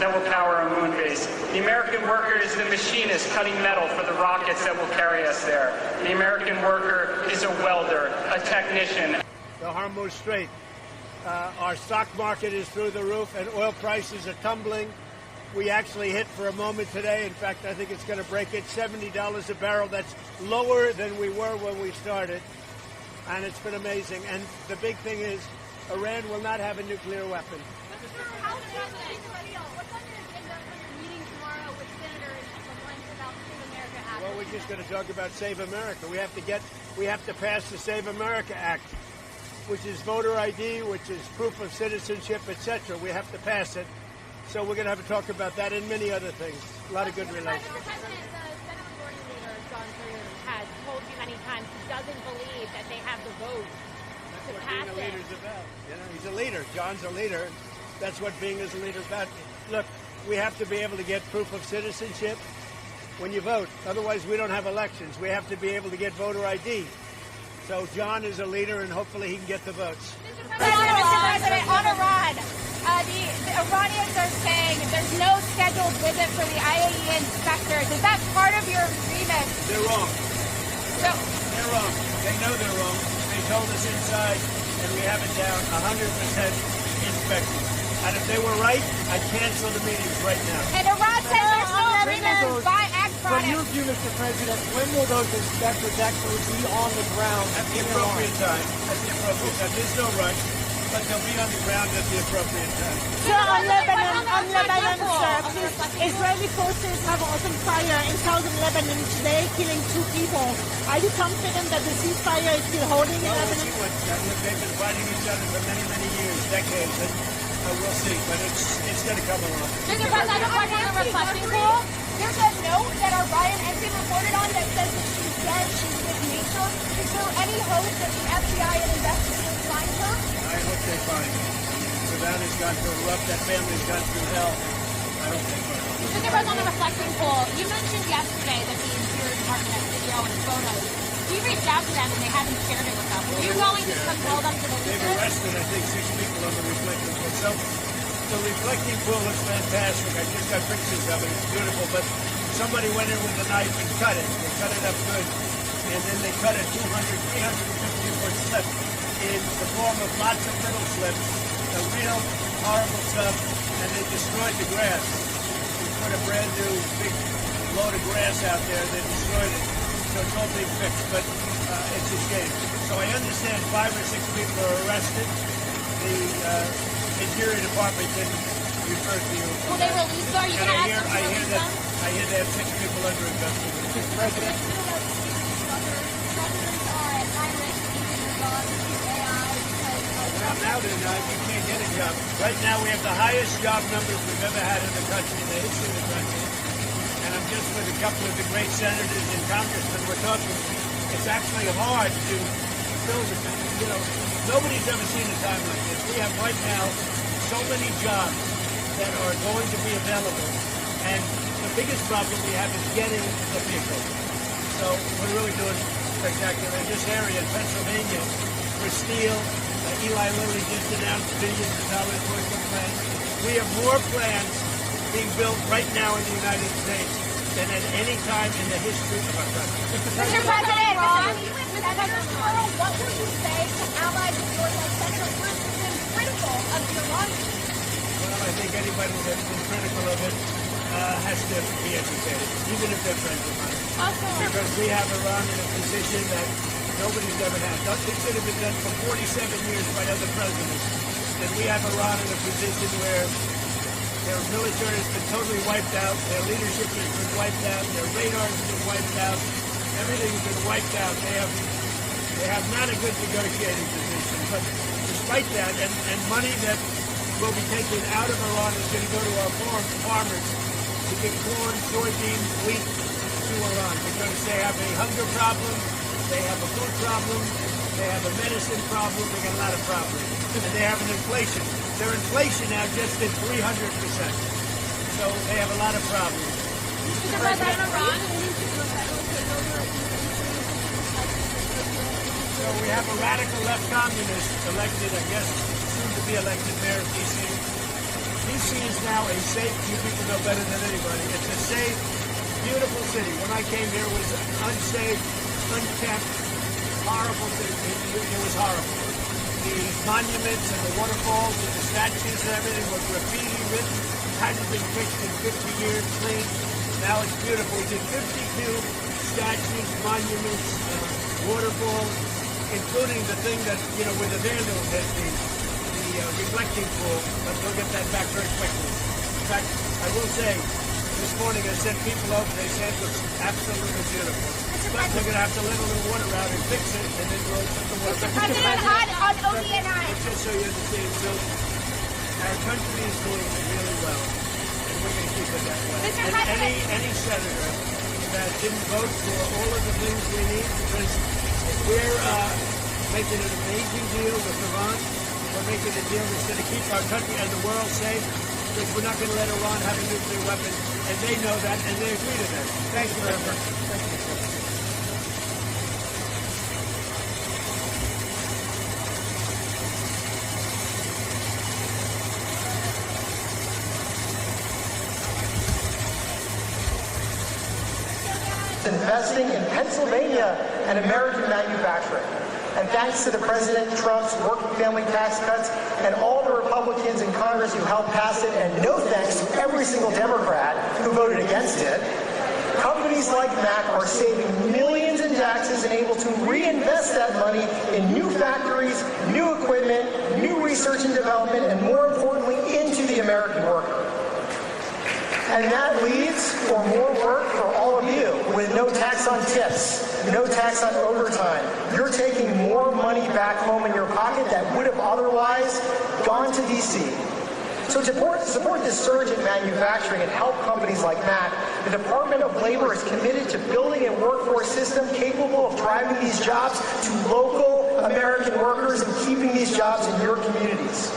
that will power a moon base. The American worker is the machinist cutting metal for the rockets that will carry us there. The American worker is a welder, a technician. The Hormuz Strait. Our stock market is through the roof and oil prices are tumbling. We actually hit for a moment today. In fact, I think it's going to break it, $70 a barrel. That's lower than we were when we started. And it's been amazing. And the big thing is Iran will not have a nuclear weapon. What's on your agenda for your meeting tomorrow with senators from Lent about Save America Act? Well, we're just going to talk about Save America. We have to pass the Save America Act, which is voter ID, which is proof of citizenship, etc. We have to pass it. So we're going to have to talk about that and many other things. A lot of good relations. The Senate Majority Leader, John Kerry, has told you many times he doesn't believe that they have the vote to pass it. That's what being a leader is about. You know, he's a leader. John's a leader. That's what being as a leader is about. Look, we have to be able to get proof of citizenship when you vote. Otherwise, we don't have elections. We have to be able to get voter ID. So John is a leader, and hopefully he can get the votes. Mr. President, on Iran, the Iranians are saying there's no scheduled visit for the IAEA inspectors. Is that part of your agreement? They're wrong. They're wrong. They know they're wrong. They told us inside, and we have it down 100% inspection. And if they were right, I'd cancel the meetings right now. And Iran says there's no agreement to buy ag products. From your view, Mr. President, when will those inspectors actually be on the ground? At the appropriate time. At the appropriate time. There's no rush, but they'll be on the ground at the appropriate time. Sir, on Lebanon, sir, Israeli forces have opened fire in southern Lebanon today, killing 2 people. Are you confident that the ceasefire is still holding in Lebanon? They've been fighting each other for many, many years, decades, and we'll see, but it's going to come along. Mr. President, according to the reflecting pool, there's a note that our Ryan Ensign reported on that says that she's dead, she's with nature. Is there any hope that the FBI and investigators find her? I hope they find her. Savannah's gone through a rough, that family's gone through hell. I hope they find her. Mr. President, on the reflecting pool, you mentioned yesterday that the Interior Department has video and photos. We reached out to them and they haven't shared it with us. Are you going to compel them to release it? They've arrested, I think, 6 people on the reflecting pool. So the reflecting pool looks fantastic. I just got pictures of it. It's beautiful. But somebody went in with a knife and cut it. They cut it up good. And then they cut a 350-foot slip in the form of lots of little slips. The real horrible stuff. And they destroyed the grass. They put a brand new big load of grass out there. They destroyed it. So it's all being fixed. But it's a shame. So I understand 5 or 6 people are arrested. The Interior Department can refer to you. Will they release her? Are you going to ask them to release them? I hear they have 6 people under investigation. Mr. President. Presidents are at high risk using regards to AI because Well, now they're not. You can't get a job. Right now we have the highest job numbers we've ever had in the country, in the history of the country. And I'm just with a couple of the great senators and congressmen. We're talking. It's actually hard to fill the, nobody's ever seen a time like this. We have right now so many jobs that are going to be available. And the biggest problem we have is getting the people. So we're really doing spectacular. In this area, in Pennsylvania, for steel, Eli Lilly just announced billions of dollars worth of plants. We have more plants being built right now in the United States than at any time in the history of our country. Mr. President, what would you say to allies of yours like Senator Bush who've been critical of the Iran deal? Well, I think anybody that's been critical of it has to be educated, even if they're friends of mine. Because we have Iran in a position that nobody's ever had. Nothing should have been done for 47 years by other presidents. And we have Iran in a position where their military has been totally wiped out, their leadership has been wiped out, their radar has been wiped out, everything's been wiped out. They have not a good negotiating position. But despite that, and money that will be taken out of Iran is going to go to our farmers to get corn, soybeans, wheat to Iran because they have a hunger problem, they have a food problem, they have a medicine problem, they got a lot of problems. And they have an inflation. Their inflation now just at 300%. So they have a lot of problems. Mr. President, Iran? So we have a radical left communist elected, I guess, soon to be elected mayor of D.C. DC is now a safe, you people know better than anybody, it's a safe, beautiful city. When I came here, it was unsafe, unkept, horrible city. It was horrible. The monuments and the waterfalls and the statues and everything were graffiti written, hadn't been fixed in 50 years, clean. Now it's beautiful. We did 52 statues, monuments, waterfalls, including the thing that, you know, where the vandals had the reflecting pool, but we'll get that back very quickly. In fact, I will say, this morning I sent people over, they said it looks absolutely beautiful. But we're going to have to let a little water out and fix it, and then we'll put the water back. President on ODNI. Just so you understand, so our country is doing really well, and we're going to keep it that way. And any senator that didn't vote for all of the things we need, because we're making an amazing deal with Iran. We're making a deal that's going to keep our country and the world safe, because we're not going to let Iran have a nuclear weapon, and they know that, and they agree to that. Thank you very much. Thank you. Investing in Pennsylvania and American manufacturing. And thanks to the President Trump's working family tax cuts and all the Republicans in Congress who helped pass it, and no thanks to every single Democrat who voted against it, companies like Mack are saving millions in taxes and able to reinvest that money in new factories, new equipment, new research and development, and more importantly, into the American worker. And that leads for more work for all of you with no tax on tips, no tax on overtime. You're taking more money back home in your pocket that would have otherwise gone to D.C. So to support this surge in manufacturing and help companies like Mack, the Department of Labor is committed to building a workforce system capable of driving these jobs to local American workers and keeping these jobs in your communities.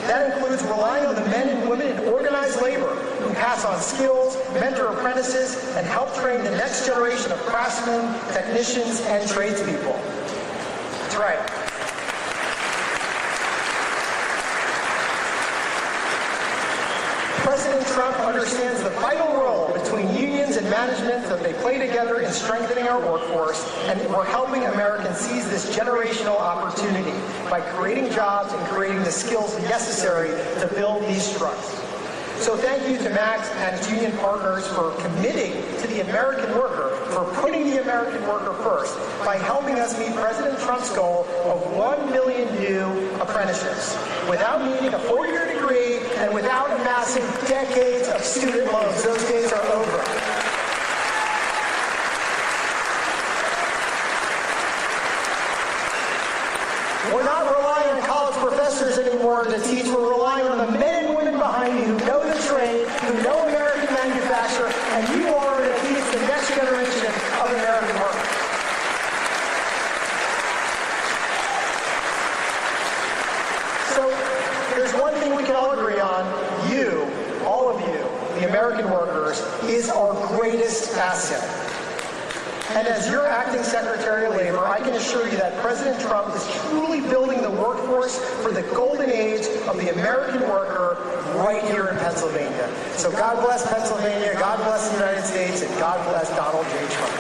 That includes relying on the men and women in organized labor who pass on skills, mentor apprentices, and help train the next generation of craftsmen, technicians, and tradespeople. That's right. President Trump understands the vital role between unions and management that they play together in strengthening our workforce, and we're helping Americans seize this generational opportunity by creating jobs and creating the skills necessary to build these trucks. So thank you to Mack and its union partners for committing to the American worker, for putting the American worker first by helping us meet President Trump's goal of 1 million new apprenticeships without needing a 4-year degree and without amassing decades of student loans. Those days are over. We're not relying on college professors anymore to teach. We're relying on the men and women behind you who know the trade, who know American manufacture, and you are to teach the next generation of American workers. So there's one thing we can all agree on. You, all of you, the American workers, is our greatest asset. And as your acting Secretary of Labor, I can assure you that President Trump is truly building the workforce for the golden age of the American worker right here in Pennsylvania. So God bless Pennsylvania, God bless the United States, and God bless Donald J. Trump.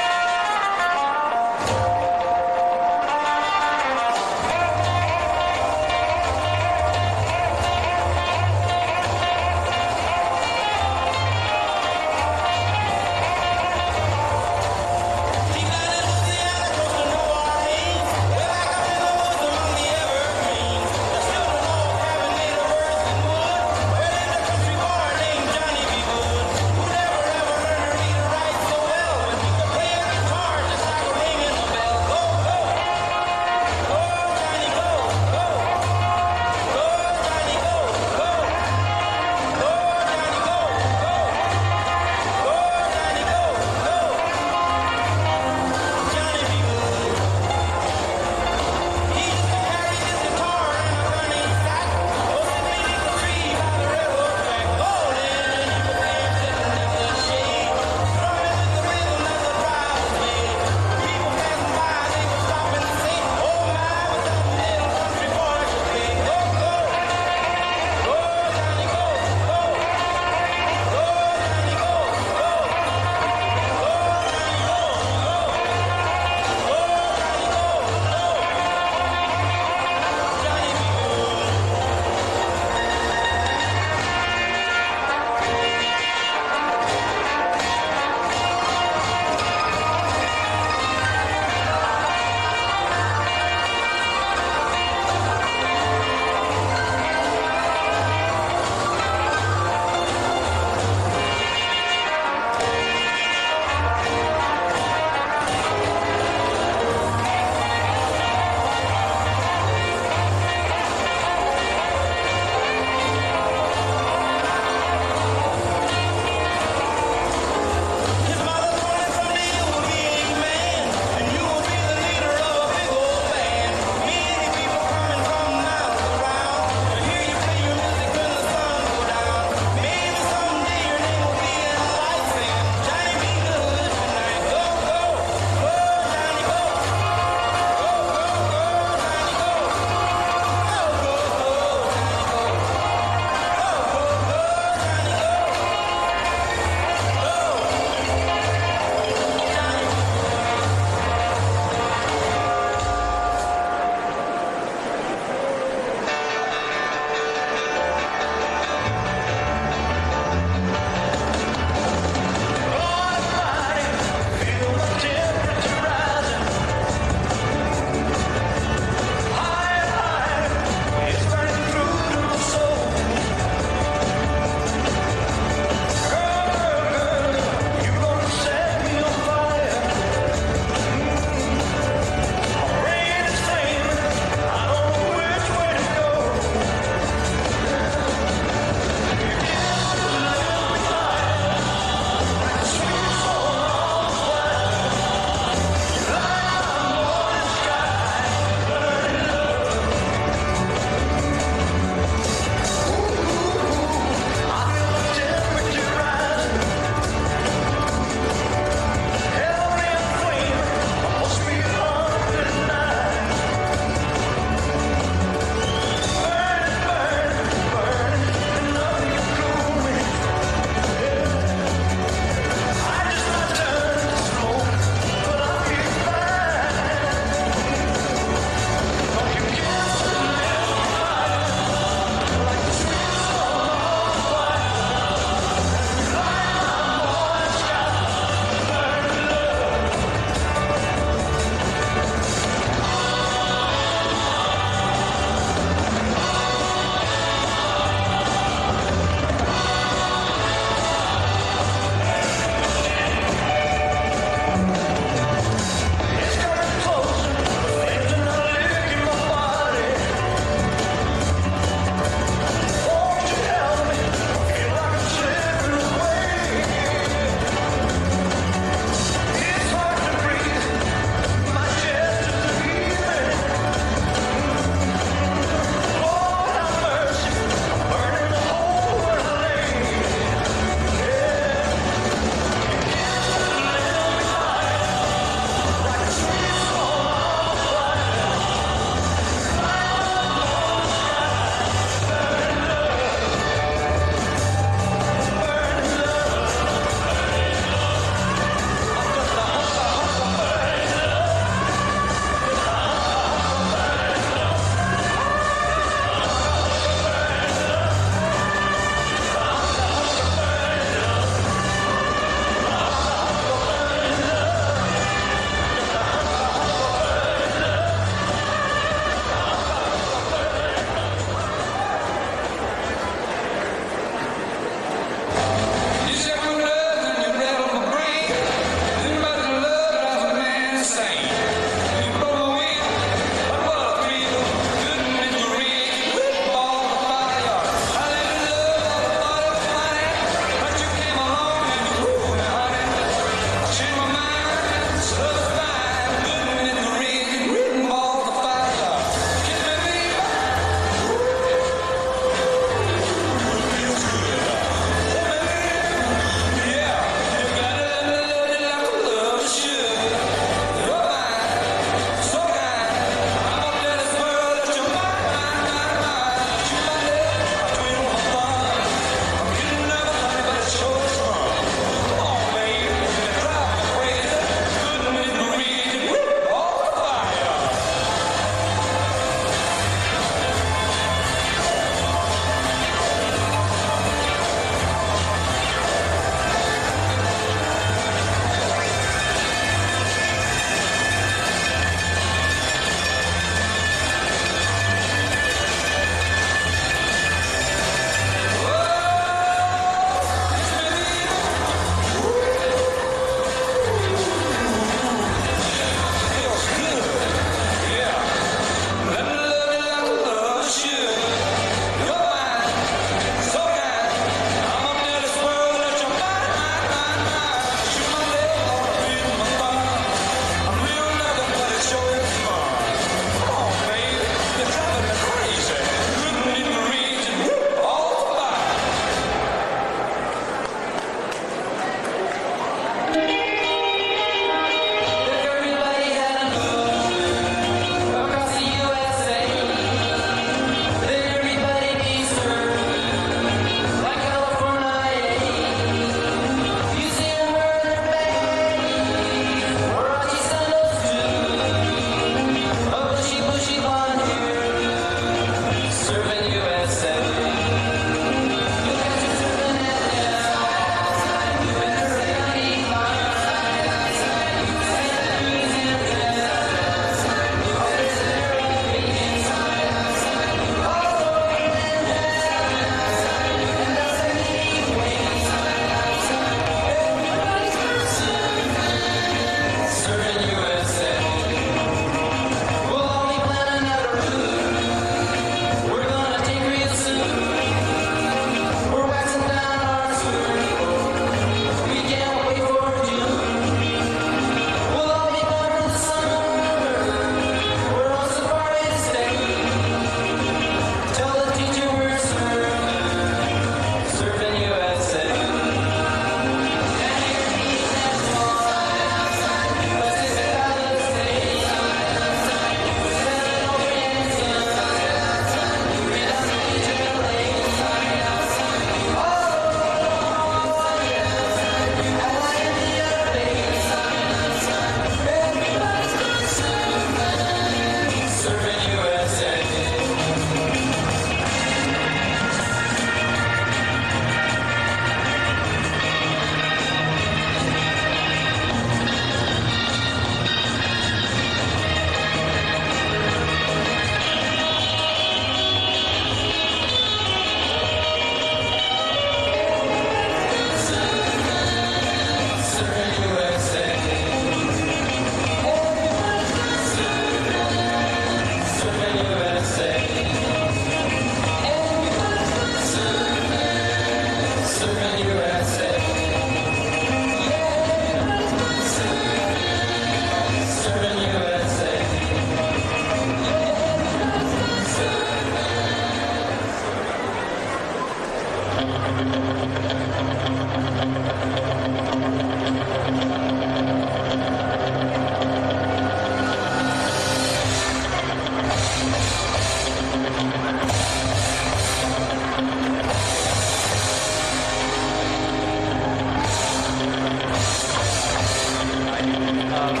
Rising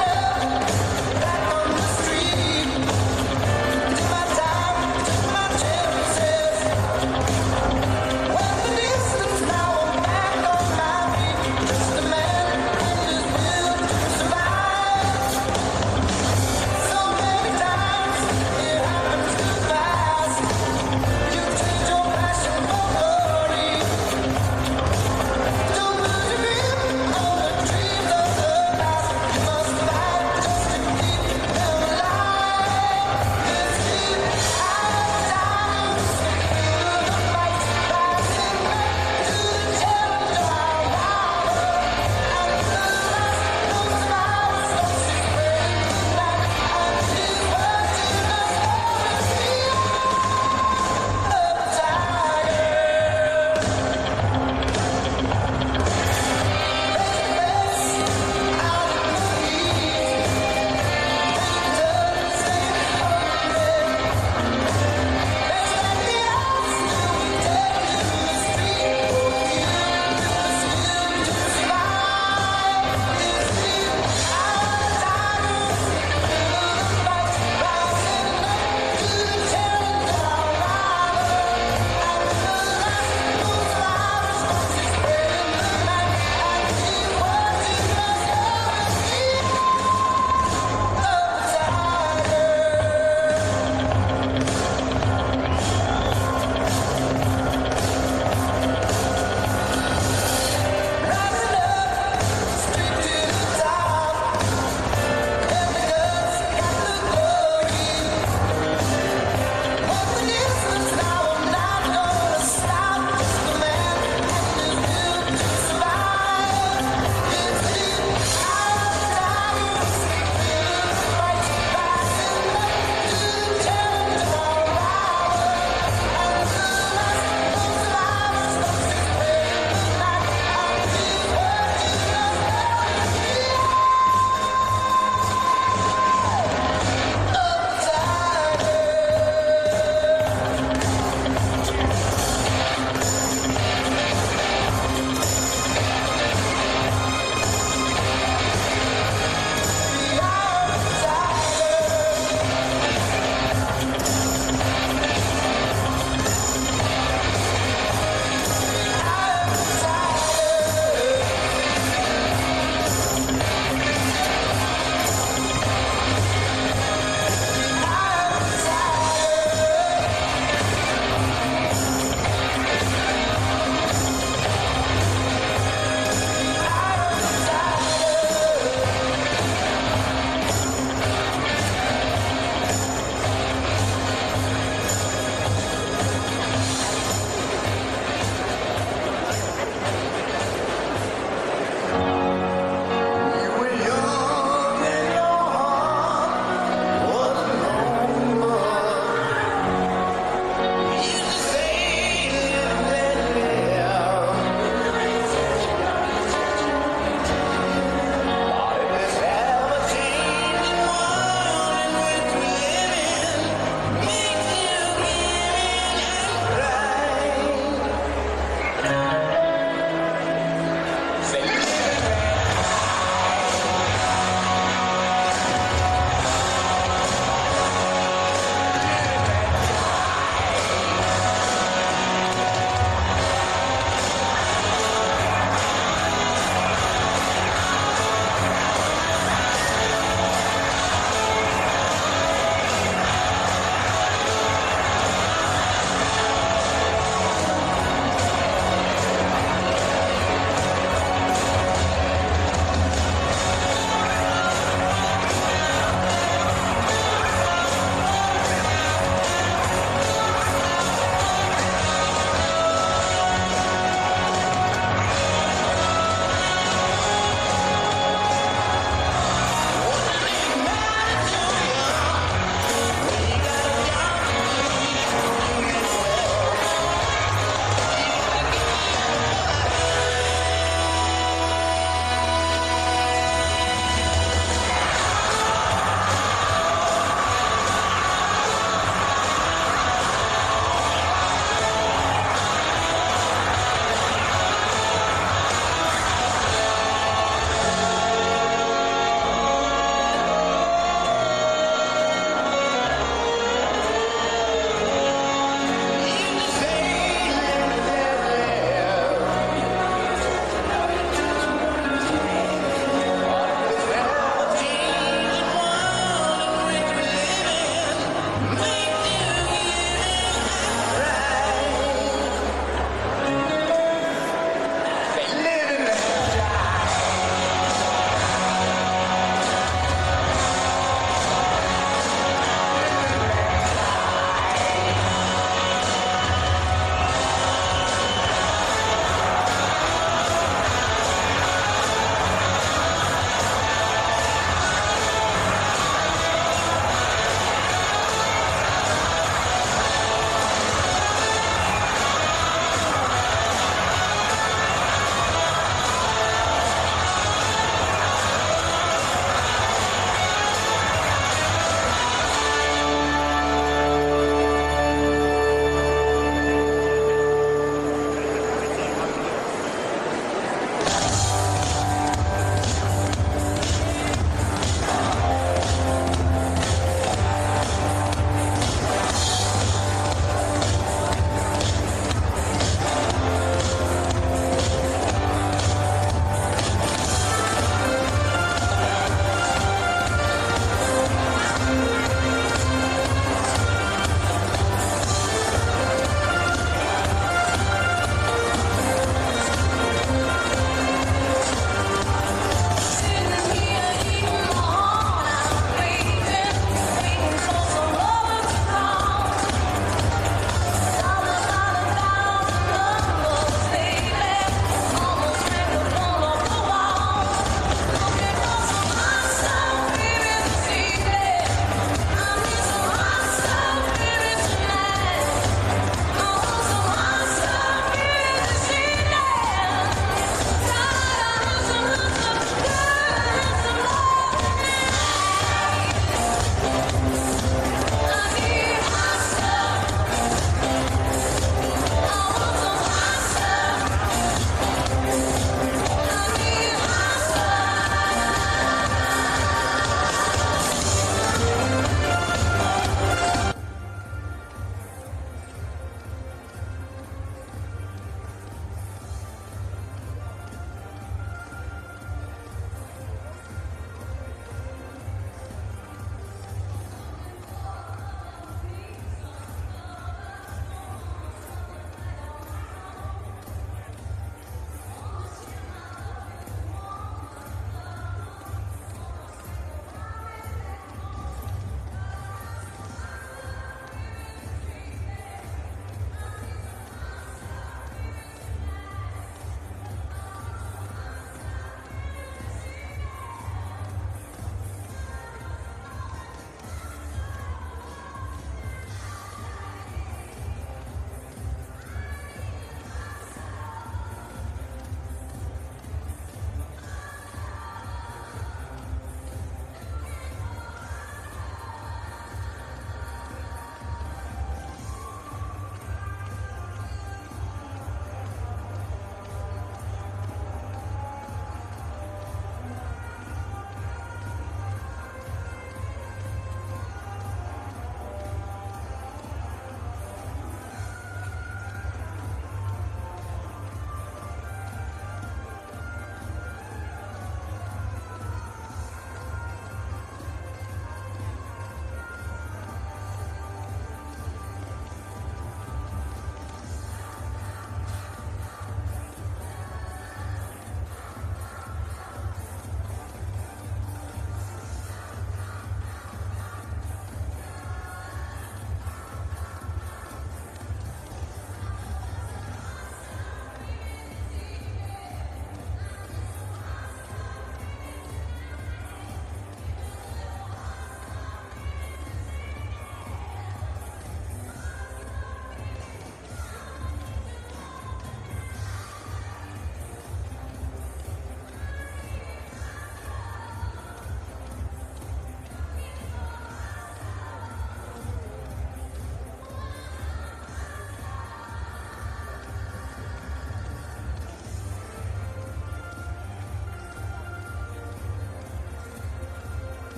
up, back on the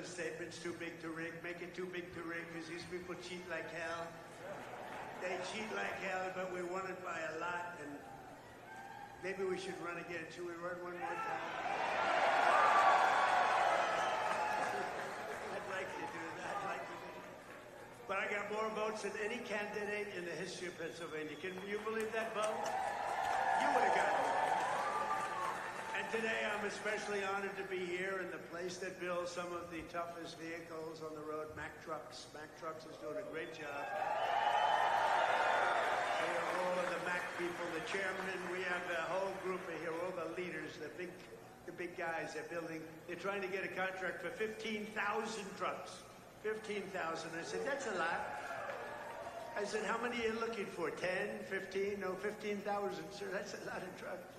statements, too big to rig. Make it too big to rig, because these people cheat like hell. They cheat like hell, but we won it by a lot, and maybe we should run again. Should we run one more time? I'd like to do that. I'd like to do that. But I got more votes than any candidate in the history of Pennsylvania. Can you believe that vote? You would have gotten it. And today I'm especially honored to be here in the place that builds some of the toughest vehicles on the road, Mack Trucks. Mack Trucks is doing a great job. We have all of the Mack people, the chairman, we have the whole group of here, all the leaders, the big guys. They're trying to get a contract for 15,000 trucks. 15,000. I said, that's a lot. I said, how many are you looking for? 10, 15? No, 15,000, sir. That's a lot of trucks.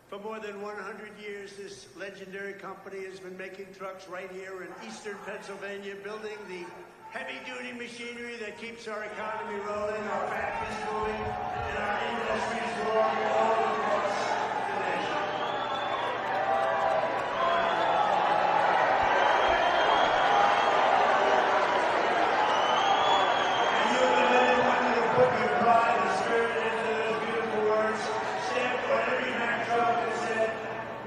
For more than 100 years, this legendary company has been making trucks right here in eastern Pennsylvania, building the heavy-duty machinery that keeps our economy rolling, our factories moving, and our industries roaring all across the nation. And you are the men and women who put your pride and spirit into those beautiful words, stamped on every Mack truck that said,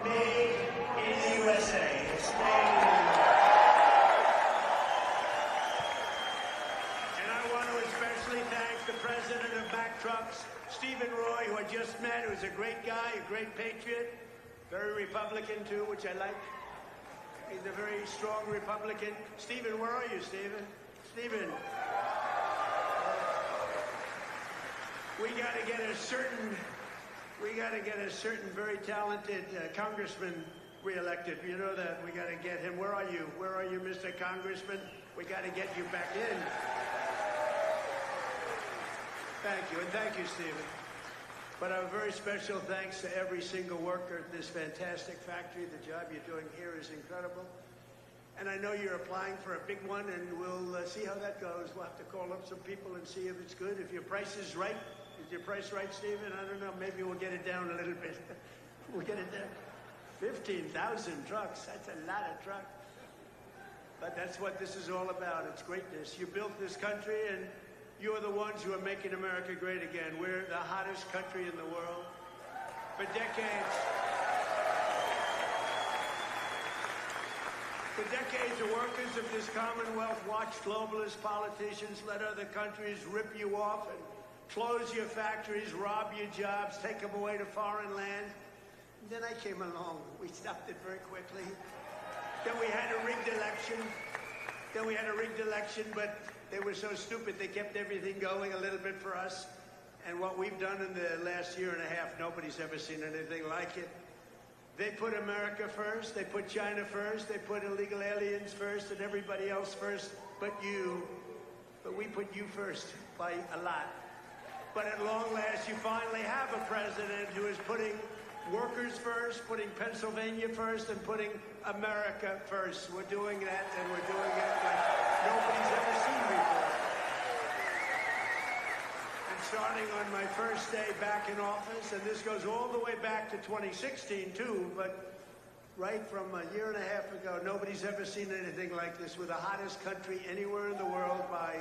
"Made in the USA." It's made in the USA. Thank the president of Mack Trucks, Stephen Roy, who I just met, who's a great guy, a great patriot, very Republican too, which I like. He's a very strong Republican. Stephen, where are you, Stephen? Stephen. We got to get a certain very talented congressman reelected. You know that. We got to get him. Where are you? Where are you, Mr. Congressman? We got to get you back in. Thank you, and thank you, Stephen. But a very special thanks to every single worker at this fantastic factory. The job you're doing here is incredible. And I know you're applying for a big one, and we'll see how that goes. We'll have to call up some people and see if it's good. If your price is right. Is your price right, Stephen? I don't know. Maybe we'll get it down a little bit. We'll get it down. 15,000 trucks. That's a lot of trucks. But that's what this is all about. It's greatness. You built this country, and you are the ones who are making America great again. We're the hottest country in the world. For decades, the workers of this Commonwealth watched globalist politicians let other countries rip you off and close your factories, rob your jobs, take them away to foreign land. And then I came along. We stopped it very quickly. Then we had a rigged election. But they were so stupid, they kept everything going a little bit for us. And what we've done in the last year and a half, nobody's ever seen anything like it. They put America first, they put China first, they put illegal aliens first, and everybody else first but you. But we put you first by a lot. But at long last, you finally have a president who is putting workers first, putting Pennsylvania first, and putting America first. We're doing that, and we're doing it like nobody's ever seen before. And starting on my first day back in office, and this goes all the way back to 2016 too, but right from a year and a half ago, nobody's ever seen anything like this. We're the hottest country anywhere in the world by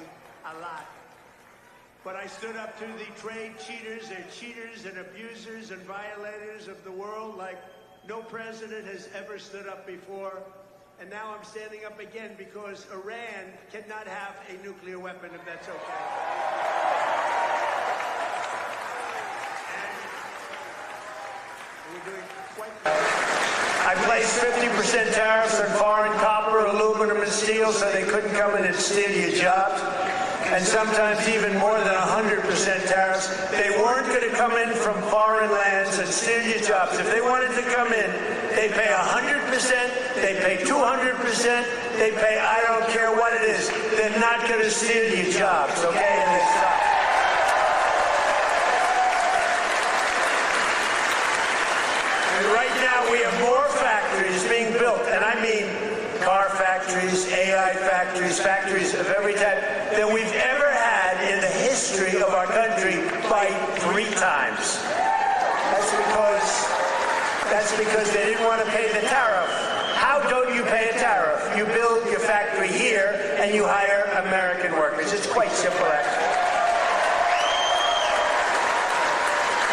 a lot. But I stood up to the trade cheaters and abusers and violators of the world like no president has ever stood up before. And now I'm standing up again because Iran cannot have a nuclear weapon, if that's okay. And we're doing quite well. I placed 50% tariffs on foreign copper, aluminum, and steel so they couldn't come in and steal your jobs. And sometimes even more than 100% tariffs. They weren't going to come in from foreign lands and steal your jobs. If they wanted to come in, they pay 100%, they pay 200%, they pay I don't care what it is. They're not going to steal your jobs, okay? And they stop. And right now we have more factories being built, and I mean car factories, AI factories, factories of every type that we've ever had in the history of our country by 3 times. That's because they didn't want to pay the tariff. how don't you pay a tariff? You build your factory here and you hire American workers. It's quite simple, actually.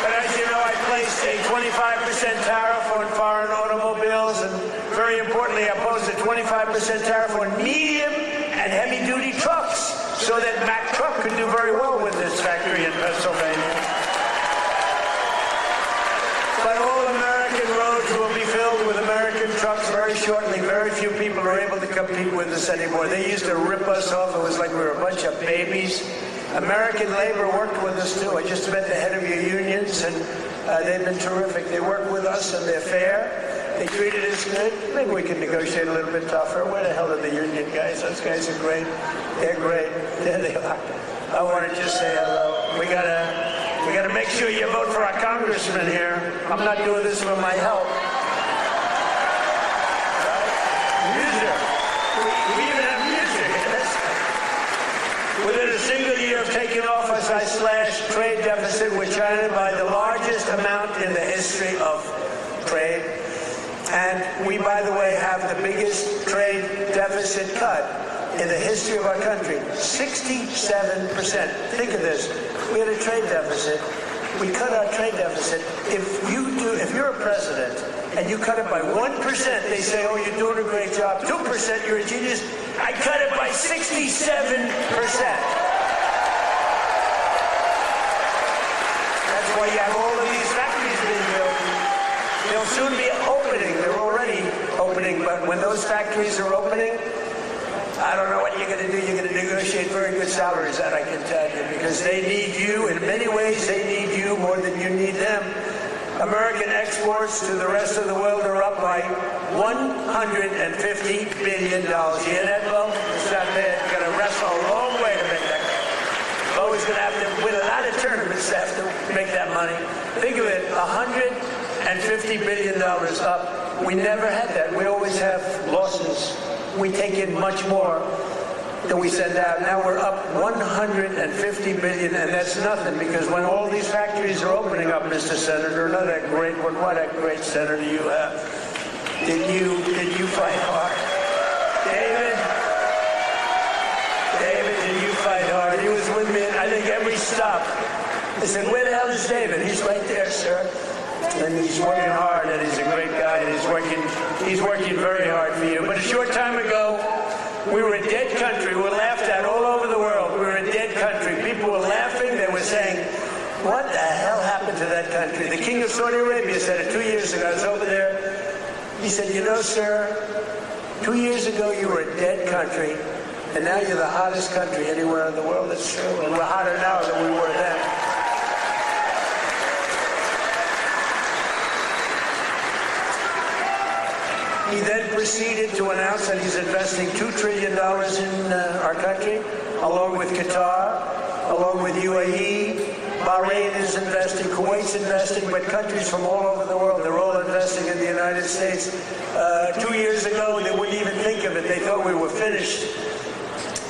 But as you know, I placed a 25% tariff on foreign automobiles, and very importantly, I posed a 25% tariff on medium and heavy-duty trucks, so that Mack Truck could do very well with this factory in Pennsylvania. But all American roads will be filled with American trucks very shortly. Very few people are able to compete with us anymore. They used to rip us off. It was like we were a bunch of babies. American labor worked with us, too. I just met the head of your unions, and they've been terrific. They work with us, and they're fair. They treated us good. Maybe we can negotiate a little bit tougher. Where the hell are the union guys? Those guys are great. They're great. There they are. I want to just say hello. We gotta make sure you vote for our congressman here. I'm not doing this for my help. Music. We even have music. Within a single year of taking office, I slashed trade deficit with China by the largest amount in the history of trade. And we, by the way, have the biggest trade deficit cut in the history of our country, 67%. Think of this. We had a trade deficit. We cut our trade deficit. If you're a president and you cut it by 1%, they say, oh, you're doing a great job. 2%, you're a genius. I cut it by 67%. That's why you have all of these factories being built. They'll soon be opening. They're already opening, but when those factories are opening, I don't know what you're going to do. You're going to negotiate very good salaries, that I can tell you, because they need you. In many ways, they need you more than you need them. American exports to the rest of the world are up by $150 billion. You hear that, Bo? It's not bad. You're going to wrestle a long way to make that. Bo is going to have to win a lot of tournaments to make that money. Think of it, $150 billion up. We never had that. We always have losses. We take in much more than we send out. Now we're up $150 billion, and that's nothing, because when all these factories are opening up, Mr. Senator, what a great senator you have. Did you fight hard? David, did you fight hard? He was with me, I think, every stop. I said, where the hell is David? He's right there, sir. And he's working hard, and he's a great guy, and he's working very hard for you. But a short time ago, we were a dead country. We were laughed at all over the world. We were a dead country. People were laughing. They were saying, what the hell happened to that country? The King of Saudi Arabia said it 2 years ago. I was over there. He said, you know, sir, 2 years ago you were a dead country, and now you're the hottest country anywhere in the world. It's true. And we're hotter now than we were then. He then proceeded to announce that he's investing $2 trillion in our country, along with Qatar, along with UAE. Bahrain is investing, Kuwait's investing, but countries from all over the world, they're all investing in the United States. 2 years ago, they wouldn't even think of it. They thought we were finished.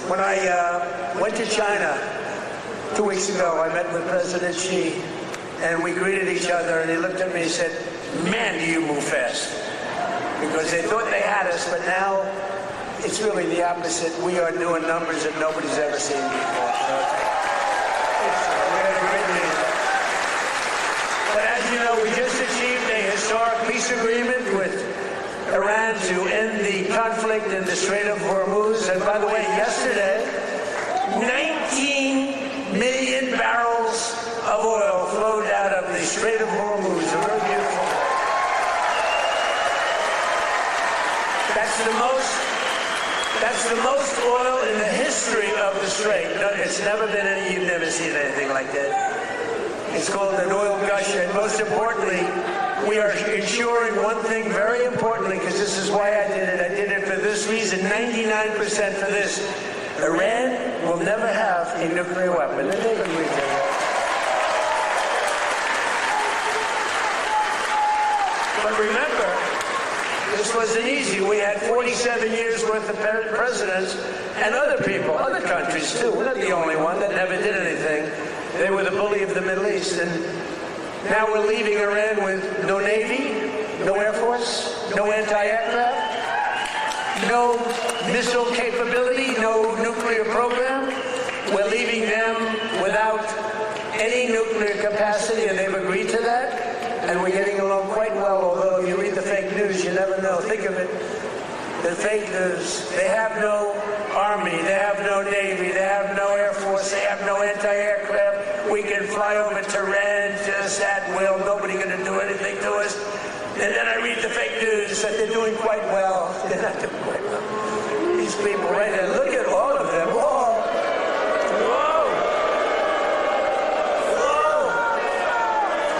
When I went to China 2 weeks ago, I met with President Xi, and we greeted each other, and he looked at me and said, man, do you move fast. Because they thought they had us, but now it's really the opposite. We are doing numbers that nobody's ever seen before. So we had a great meeting. But as you know, we just achieved a historic peace agreement with Iran to end the conflict in the Strait of Hormuz. And by the way, yesterday, 19 million barrels of oil flowed out of the Strait of Hormuz. A very beautiful day. That's the most oil in the history of the Strait. It's never been any, you've never seen anything like that. It's called an oil gusher. And most importantly, we are ensuring one thing very importantly, because this is why I did it. I did it for this reason, 99% for this. Iran will never have a nuclear weapon. And they agree to that. But remember, this wasn't easy. We had 47 years worth of presidents and other people, other countries too. We're not the only one that never did anything. They were the bully of the Middle East. And now we're leaving Iran with no Navy, no Air Force, no anti-aircraft. no missile capability, no nuclear program. We're leaving them without any nuclear capacity, and they've agreed to that. And we're getting along quite well, although if you read the fake news, you never know. Think of it. The fake news, they have no army, they have no navy, they have no air force, they have no anti-aircraft. We can fly over Tehran just at will. Nobody going to do anything to us. And then I read the fake news that they're doing quite well. They're not doing quite well. These people right there, look at all of them. Whoa. Whoa. Whoa.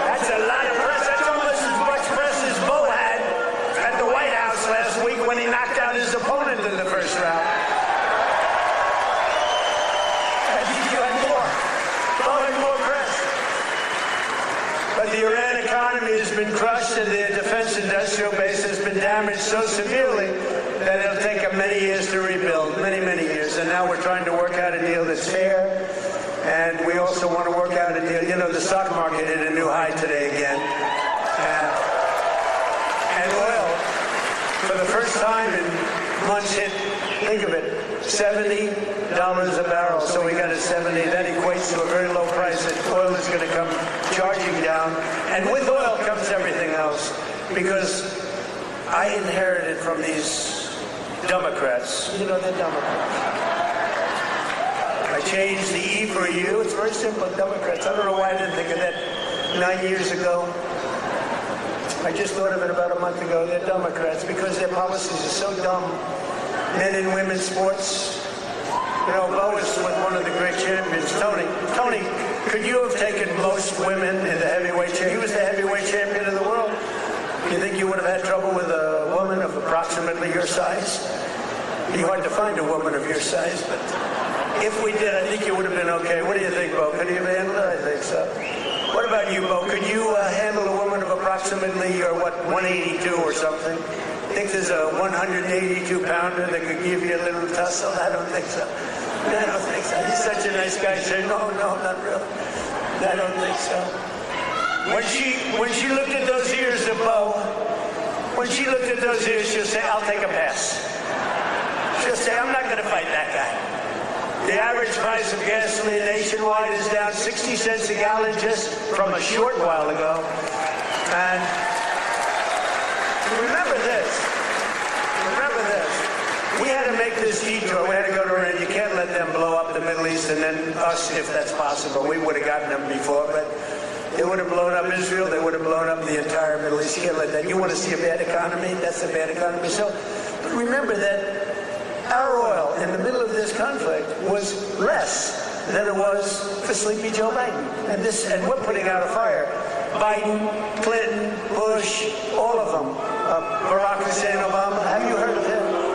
That's a lot of press. That's almost as much press as Bo had at the White House last week when he knocked out his opponent in the first round. I think you had more. Bo had more press. But the Iran economy has been crushed and their defense industrial base has been damaged so severely that it'll take them many years to rebuild, many, many years. And now we're trying to work out a deal that's fair. And we also want to work out a deal. You know, the stock market hit a new high today again. And oil, for the first time in months, hit, think of it, $70 a barrel. So we got a 70. That equates to a very low price that oil is going to come charging down. And with oil comes everything else. Because I inherited from these Democrats. You know, they're Democrats. I changed the E for a U. It's very simple, Democrats. I don't know why I didn't think of that 9 years ago. I just thought of it about a month ago. They're Democrats because their policies are so dumb. Men and women's sports. You know, Bo was with one of the great champions, Tony. Tony, could you have taken most women in the heavyweight championship? He was the heavyweight champion of the world. Do you think you would have had trouble with a woman of approximately your size? It'd be hard to find a woman of your size, but if we did, I think you would have been okay. What do you think, Bo? Could you have handled it? I think so. What about you, Bo? Could you handle a woman of approximately, or what, 182 or something? Think there's a 182-pounder that could give you a little tussle? I don't think so. I don't think so. He's such a nice guy. Say, no, not really. I don't think so. When she looked at those ears of Bo, when she looked at those ears, she'll say, I'll take a pass. She'll say, I'm not going to fight that guy. The average price of gasoline nationwide is down 60 cents a gallon just from a short while ago. And remember this. We had to make this detour. We had to go to Iran. You can't let them blow up the Middle East and then us, if that's possible. We would have gotten them before, but they would have blown up Israel. They would have blown up the entire Middle East. You can't let that. You want to see a bad economy? That's a bad economy. So, but remember that our oil in the middle of this conflict was less than it was for Sleepy Joe Biden. And we're putting out a fire. Biden, Clinton, Bush, all of them. Barack Hussein Obama. Have you heard of him?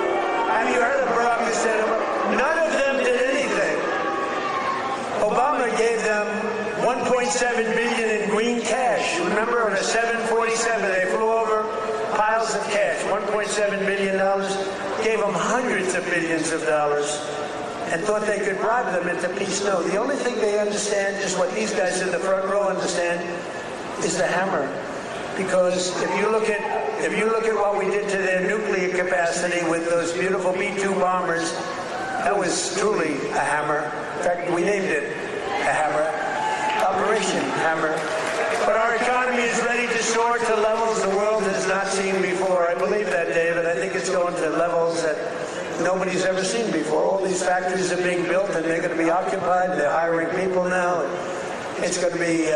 Have you heard of Barack Hussein Obama? None of them did anything. Obama gave them $1.7 billion in green cash. Remember, on a 747, they flew over piles of cash. $1.7 billion. Gave them hundreds of billions of dollars and thought they could bribe them into peace. No, the only thing they understand is what these guys in the front row understand is the hammer. Because if you look at what we did to their nuclear capacity with those beautiful B-2 bombers, that was truly a hammer. In fact, we named it a hammer, Operation Hammer. But our economy is ready to soar to levels the world has not seen before. I believe that, David. I think it's going to levels that nobody's ever seen before. All these factories are being built and they're going to be occupied. They're hiring people now. It's going to be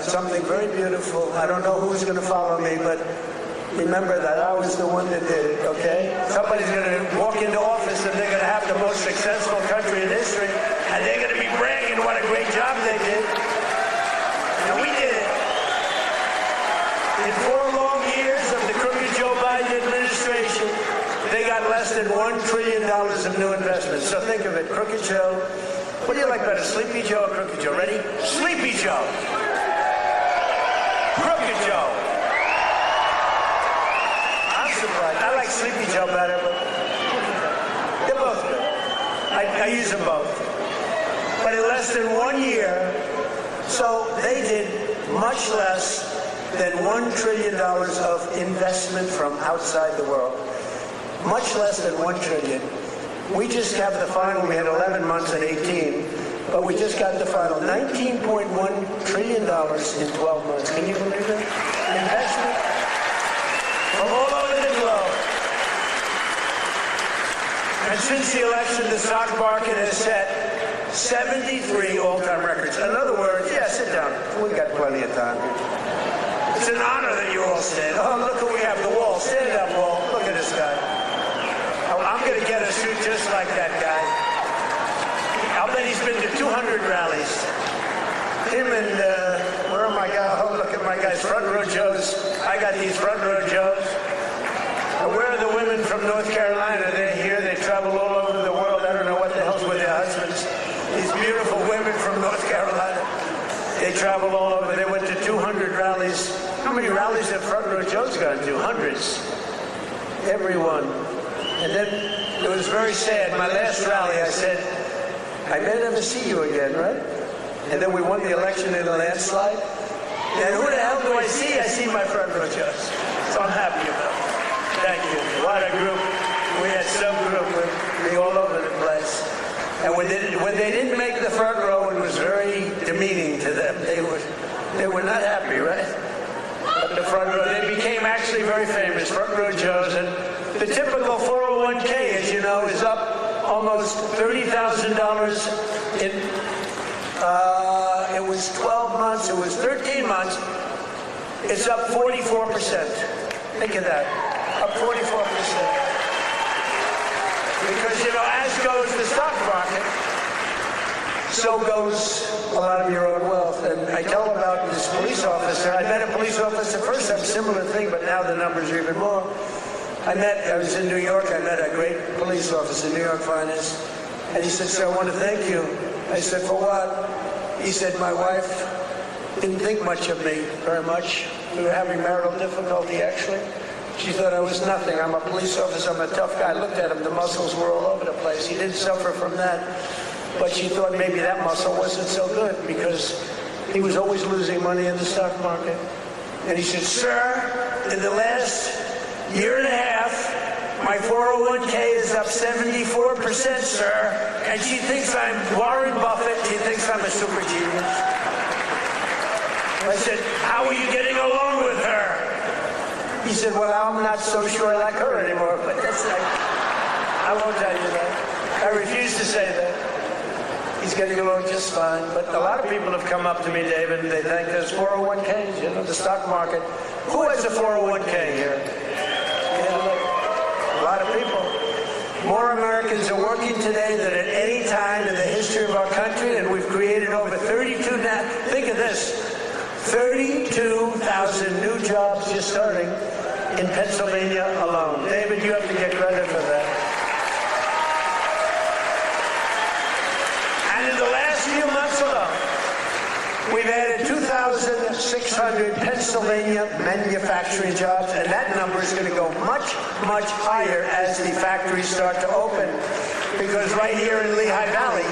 something very beautiful. I don't know who's going to follow me, but remember that I was the one that did it, okay? Somebody's going to walk into office and they're going to have the most successful country in history, and they're going to be bragging what a great job they did. And we did it. In 4 long years of the crooked Joe Biden administration, they got less than $1 trillion of new investments. So think of it, Crooked Joe. What do you like better, Sleepy Joe or Crooked Joe? Ready? Sleepy Joe. Crooked Joe. I'm surprised. I like Sleepy Joe better, but they're both good. I use them both. But in less than 1 year, so they did much less than $1 trillion of investment from outside the world. much less than 1 trillion. We just have the final. We had 11 months and 18, but we just got the final $19.1 trillion in 12 months. Can you believe it? Investment from all over the globe. And since the election, the stock market has set 73 all-time records. In other words, yeah, sit down. We got plenty of time. It's an honor that you all stand. Oh, look who we have, the Wall. Stand up, Wall. Look at this guy. I'm going to get a suit just like that guy. I'll bet he's been to 200 rallies. Him and, where are my guys? Oh, look at my guys, front row Joes. I got these front row Joes. And where are the women from North Carolina? They're here. They travel all over the world. I don't know what the hell's with their husbands. These beautiful women from North Carolina. They travel all over. They went to 200 rallies. How many rallies have front row Joe's gone to? Hundreds. Everyone. And then it was very sad. My last rally, I said, I may never see you again, right? And then we won the election in a landslide. And who the hell do I see? I see my front row Joes. So I'm happy about it. Thank you. What a group. We had some group with me all over the place. And when they didn't make the front row, it was very demeaning to them. They were not happy, right? But the front row, they became actually very famous, front row Joes. And the typical 401k, as you know, is up almost $30,000 in, it was 12 months, it was 13 months. It's up 44%. Think of that, up 44%. Because, you know, as goes the stock market, so goes a lot of your own wealth. And I tell about this police officer. I met a police officer first time, similar thing, but now the numbers are even more. I was in New York, I met a great police officer, New York Finance, and he said, sir, I want to thank you. I said, for what? He said, my wife didn't think much of me very much. We were having marital difficulty, actually. She thought I was nothing. I'm a police officer, I'm a tough guy. I looked at him, the muscles were all over the place. He didn't suffer from that, but she thought maybe that muscle wasn't so good because he was always losing money in the stock market. And he said, sir, in the last year and a half, my 401k is up 74%, sir. And she thinks I'm Warren Buffett. She thinks I'm a super genius. I said, how are you getting along with her? He said, well, I'm not so sure I like her anymore. But that's like, I won't tell you that. I refuse to say that. He's getting along just fine. But a lot of people have come up to me, David, and they thank us 401ks, you know, the stock market. Who has a 401k here? A lot of people. More Americans are working today than at any time in the history of our country, and we've created over 32, think of this, 32,000 new jobs just starting in Pennsylvania alone. David, you have to get credit for that. And in the last few months alone, we've added 2,600 Pennsylvania manufacturing jobs, and that number is going to go much, much higher as the factories start to open. Because right here in Lehigh Valley,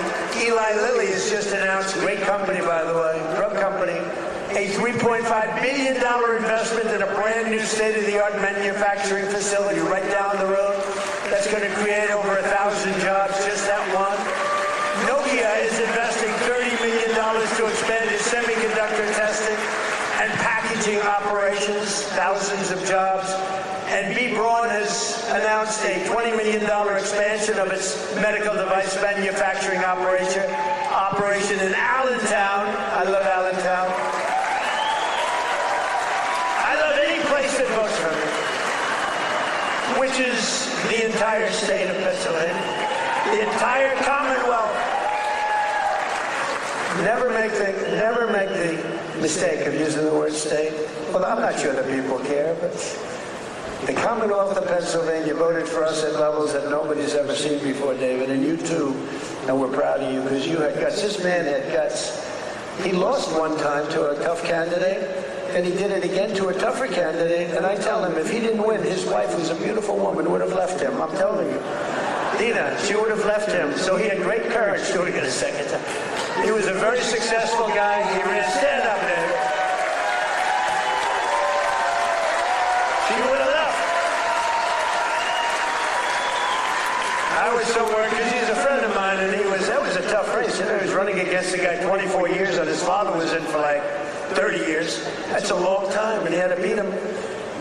Eli Lilly has just announced, great company by the way, drug company, a $3.5 billion investment in a brand new state-of-the-art manufacturing facility right down the road. That's going to create over 1,000 jobs, just that one. Nokia is investing $30 million to expand its semiconductor testing and packaging operations, thousands of jobs. And B. Braun has announced a $20 million expansion of its medical device manufacturing operation in Allentown. I love Allentown. I love any place that votes for me, which is the entire state of Pennsylvania, the entire Commonwealth. Never make the mistake of using the word state. Well, I'm not sure that people care, but the Commonwealth of Pennsylvania voted for us at levels that nobody's ever seen before, David, and you too. And we're proud of you because you had guts. This man had guts. He lost one time to a tough candidate, and he did it again to a tougher candidate. And I tell him, if he didn't win, his wife, who's a beautiful woman, would have left him. I'm telling you. Dina, she would have left him. So he had great courage doing it a second time. He was a very successful guy. He ran, stand up there. She would have left. against the guy 24 years and his father was in for like 30 years. That's a long time, and he had to beat him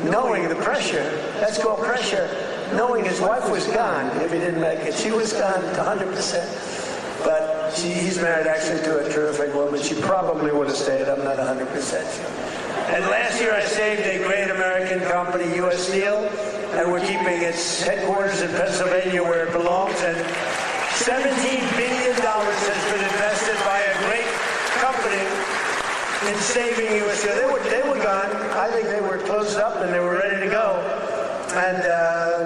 knowing the pressure. That's called pressure. Knowing his wife was gone if he didn't make it. She was gone 100%. But he's married actually to a terrific woman. She probably would have stayed. I'm not 100% sure. And last year I saved a great American company, U.S. Steel, and we're keeping its headquarters in Pennsylvania where it belongs. And $17 billion has been invested by a great company in saving U.S. Steel. They were gone. I think they were closed up and they were ready to go. And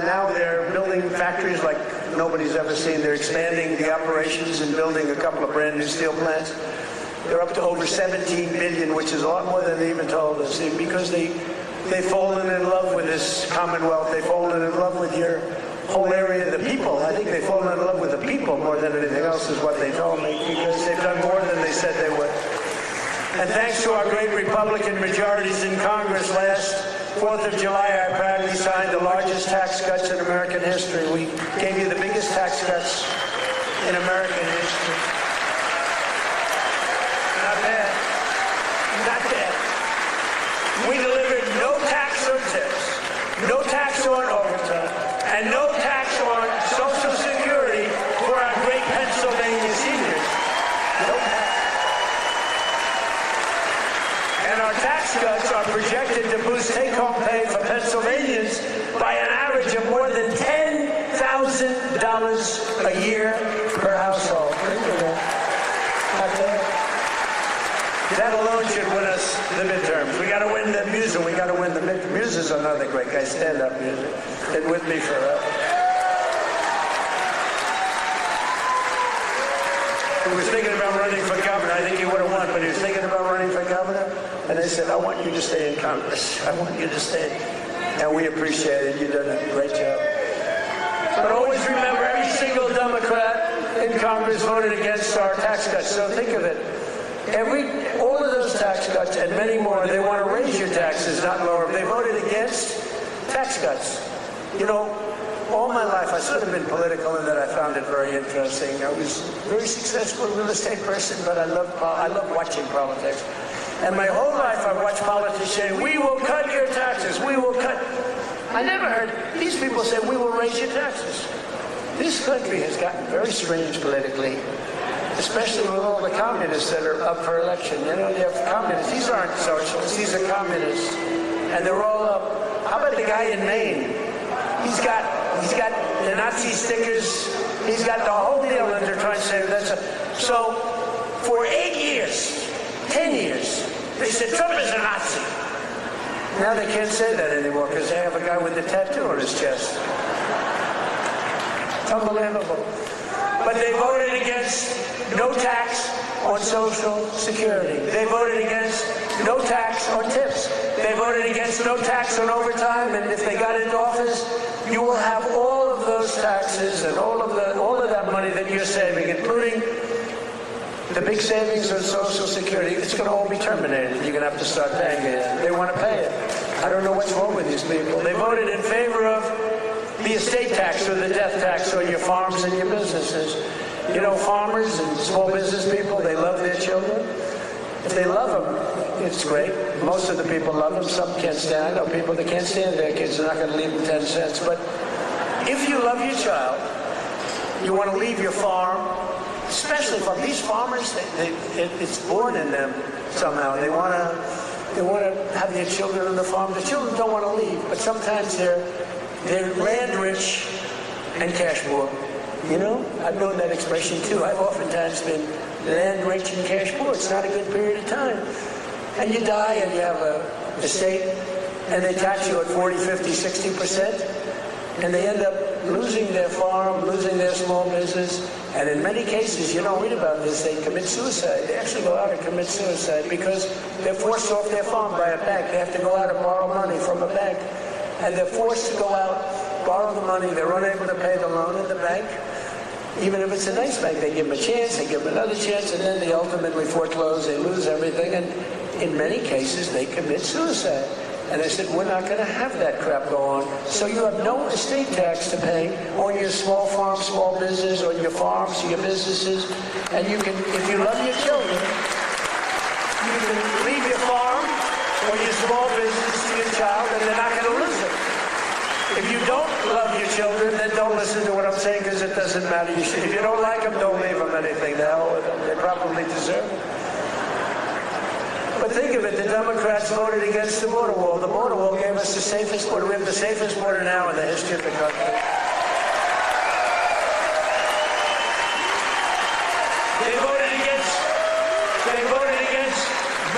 now they're building factories like nobody's ever seen. They're expanding the operations and building a couple of brand new steel plants. They're up to over $17 billion, which is a lot more than they even told us, because they've fallen in love with this Commonwealth. They've fallen in love with your whole area, the people. I think they've fallen in love with the people more than anything else is what they told me, because they've done more than they said they would. And thanks to our great Republican majorities in Congress last 4th of July, I proudly signed the largest tax cuts in American history. We gave you the biggest tax cuts in American history. Not bad. Not bad. We delivered no tax on tips, no tax on overtime, and no tax on Social Security for our great Pennsylvania seniors. No tax. And our tax cuts are projected to boost take-home pay for Pennsylvanians by an average of more than $10,000 a year per household. That alone should win us the midterms. We got to win the Musa. We got to win the midterms. Musa's another great guy. Stand up, Musa. Been with me forever. He was thinking about running for governor. I think he would have won, but he was thinking about running for governor. And they said, I want you to stay in Congress. I want you to stay. And we appreciate it. You've done a great job. But always remember, every single Democrat in Congress voted against our tax cuts. So think of it. All of those tax cuts and many more, they want to raise your taxes, not lower them. They voted against tax cuts. You know, all my life, I sort of been political in that I found it very interesting. I was a very successful real estate person, but I love watching politics. And my whole life I watched politicians say, we will cut your taxes, we will cut. I never heard these people say, we will raise your taxes. This country has gotten very strange politically, especially with all the communists that are up for election. You know, you have communists. These aren't socialists, these are communists. And they're all up. How about the guy in Maine? He's got the Nazi stickers. He's got the whole deal, and they're trying to say so for 8 years, 10 years, they said Trump is a Nazi. Now they can't say that anymore because they have a guy with a tattoo on his chest. Unbelievable. But they voted against no tax on Social Security. They voted against no tax on tips. They voted against no tax on overtime, and if they got into office, you will have all of those taxes and all of that money that you're saving, including the big savings on Social Security. It's going to all be terminated. You're going to have to start paying it. They want to pay it. I don't know what's wrong with these people. They voted in favor of the estate tax or the death tax on your farms and your businesses. You know, farmers and small business people, they love their children. If they love them, it's great. Most of the people love them. Some can't stand. I know people that can't stand their kids. They're not going to leave them 10 cents. But if you love your child, you want to leave your farm, especially from these farmers, it's born in them somehow. They want to have their children on the farm. The children don't want to leave, but sometimes they're land rich and cash poor. You know, I've known that expression too. I've oftentimes been land rich and cash poor. It's not a good period of time. And you die and you have an estate and they tax you at 40, 50, 60%. And they end up losing their farm, losing their small business. And in many cases, you don't read about this, they commit suicide. They actually go out and commit suicide because they're forced off their farm by a bank. They have to go out and borrow money from a bank. And they're forced to go out, borrow the money. They're unable to pay the loan at the bank. Even if it's a nice bank, they give them a chance, they give them another chance, and then they ultimately foreclose, they lose everything, and in many cases, they commit suicide. And I said, we're not going to have that crap go on. So you have no estate tax to pay on your small farm, small business, or your farms, or your businesses. And you can, if you love your children, you can leave your farm or your small business to your child, and they're not going to lose it. If you don't love your children, then don't listen to what I'm saying, because it doesn't matter. If you don't like them, don't leave them anything. The hell with them. They probably deserve it. But think of it, the Democrats voted against the border wall. The border wall gave us the safest border. We have the safest border now in the history of the country. They voted against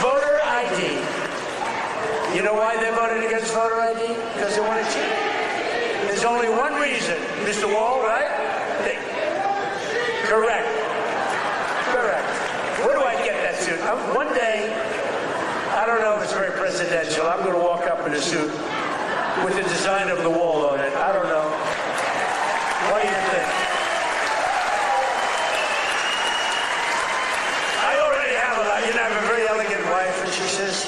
voter ID. You know why they voted against voter ID? Because they want to cheat. There's only one reason, Mr. Wall, right? Correct. Where do I get that suit? One day, I don't know if it's very presidential. I'm going to walk up in a suit with the design of the wall on it. I don't know. What do you think? I already have a lot. You know, I have a very elegant wife, and she says,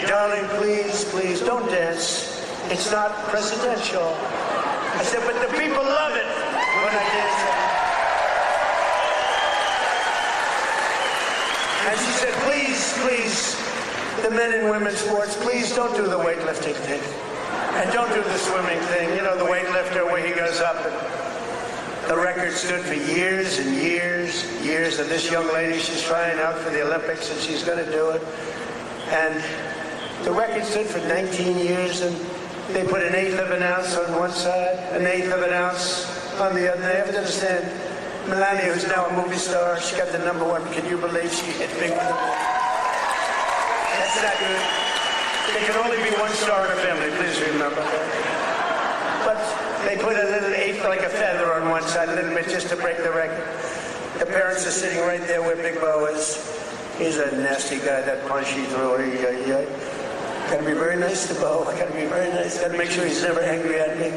darling, please, don't dance. It's not presidential. I said, but the people love it when I dance. And she said, please, the men and women's sports, please don't do the weightlifting thing. And don't do the swimming thing. You know, the weightlifter where he goes up. And the record stood for years and years. And this young lady, she's trying out for the Olympics, and she's going to do it. And the record stood for 19 years, and they put an eighth of an ounce on one side, an eighth of an ounce on the other. They have to understand, Melania, who's now a movie star, she got the #1. Can you believe she hit big with the ball? That's not good. There can only be one star in a family, please remember that. But they put a little eighth like a feather on one side, a little bit just to break the record. The parents are sitting right there where Big Bo is. He's a nasty guy, that punch he threw. Got to be very nice to Bo. Got to be very nice. Got to make sure he's never angry at me.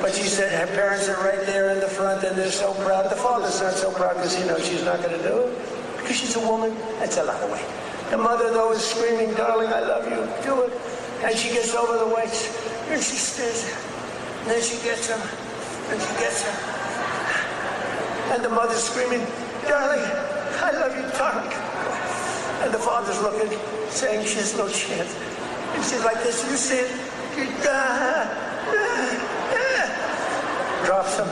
But she said her parents are right there in the front, and they're so proud. The father's not so proud because he knows she's not going to do it. Because she's a woman. That's a lot of weight. The mother, though, is screaming, darling, I love you. Do it. And she gets over the weights, and she stays there. And then she gets him, and she gets him. And the mother's screaming, darling, I love you, darling. And the father's looking, saying she has no chance. And she's like this, you see it? Drops him.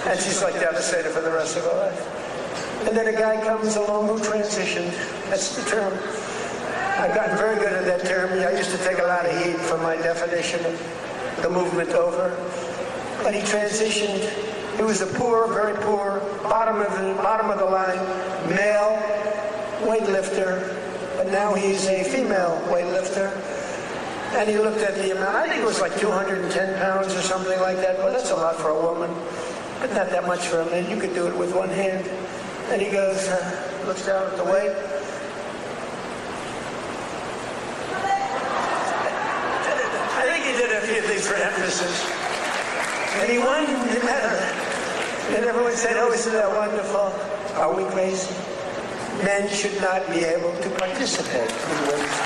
And she's like devastated for the rest of her life. And then a guy comes along who transitioned. That's the term. I've gotten very good at that term. I used to take a lot of heat for my definition of the movement over. But he transitioned. He was a poor, very poor, bottom of the line, male weightlifter. But now he's a female weightlifter. And he looked at the amount. I think it was like 210 pounds or something like that. Well, that's a lot for a woman, but not that much for a man. You could do it with one hand. And he goes, looks down at the weight. I think he did a few things for emphasis. And he won the medal. And everyone said, oh, isn't that wonderful? Are we crazy? Men should not be able to participate in women's.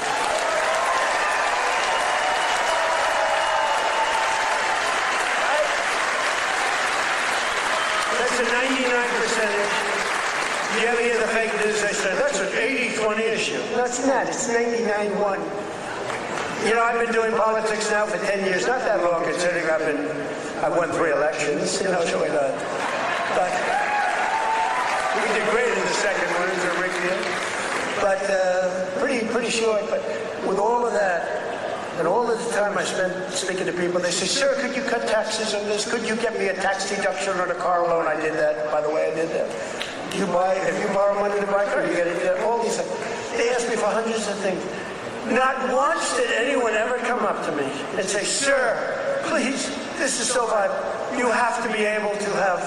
That's a 99%. You ever hear the fake news? They say, that's an 80-20 issue. No, it's not. It's 99-1. You know, I've been doing politics now for 10 years. Not that long, considering I've won 3 elections. You know, so but we did great in the second one. It was a rigged deal. But pretty short. But with all of that, and all of the time I spent speaking to people, they say, sir, could you cut taxes on this? Could you get me a tax deduction on a car loan? I did that. By the way, I did that. If you borrow money to buy a car, you get it. All these things. They asked me for hundreds of things. Not once did anyone ever come up to me and say, sir, please, this is so vital. You have to be able to have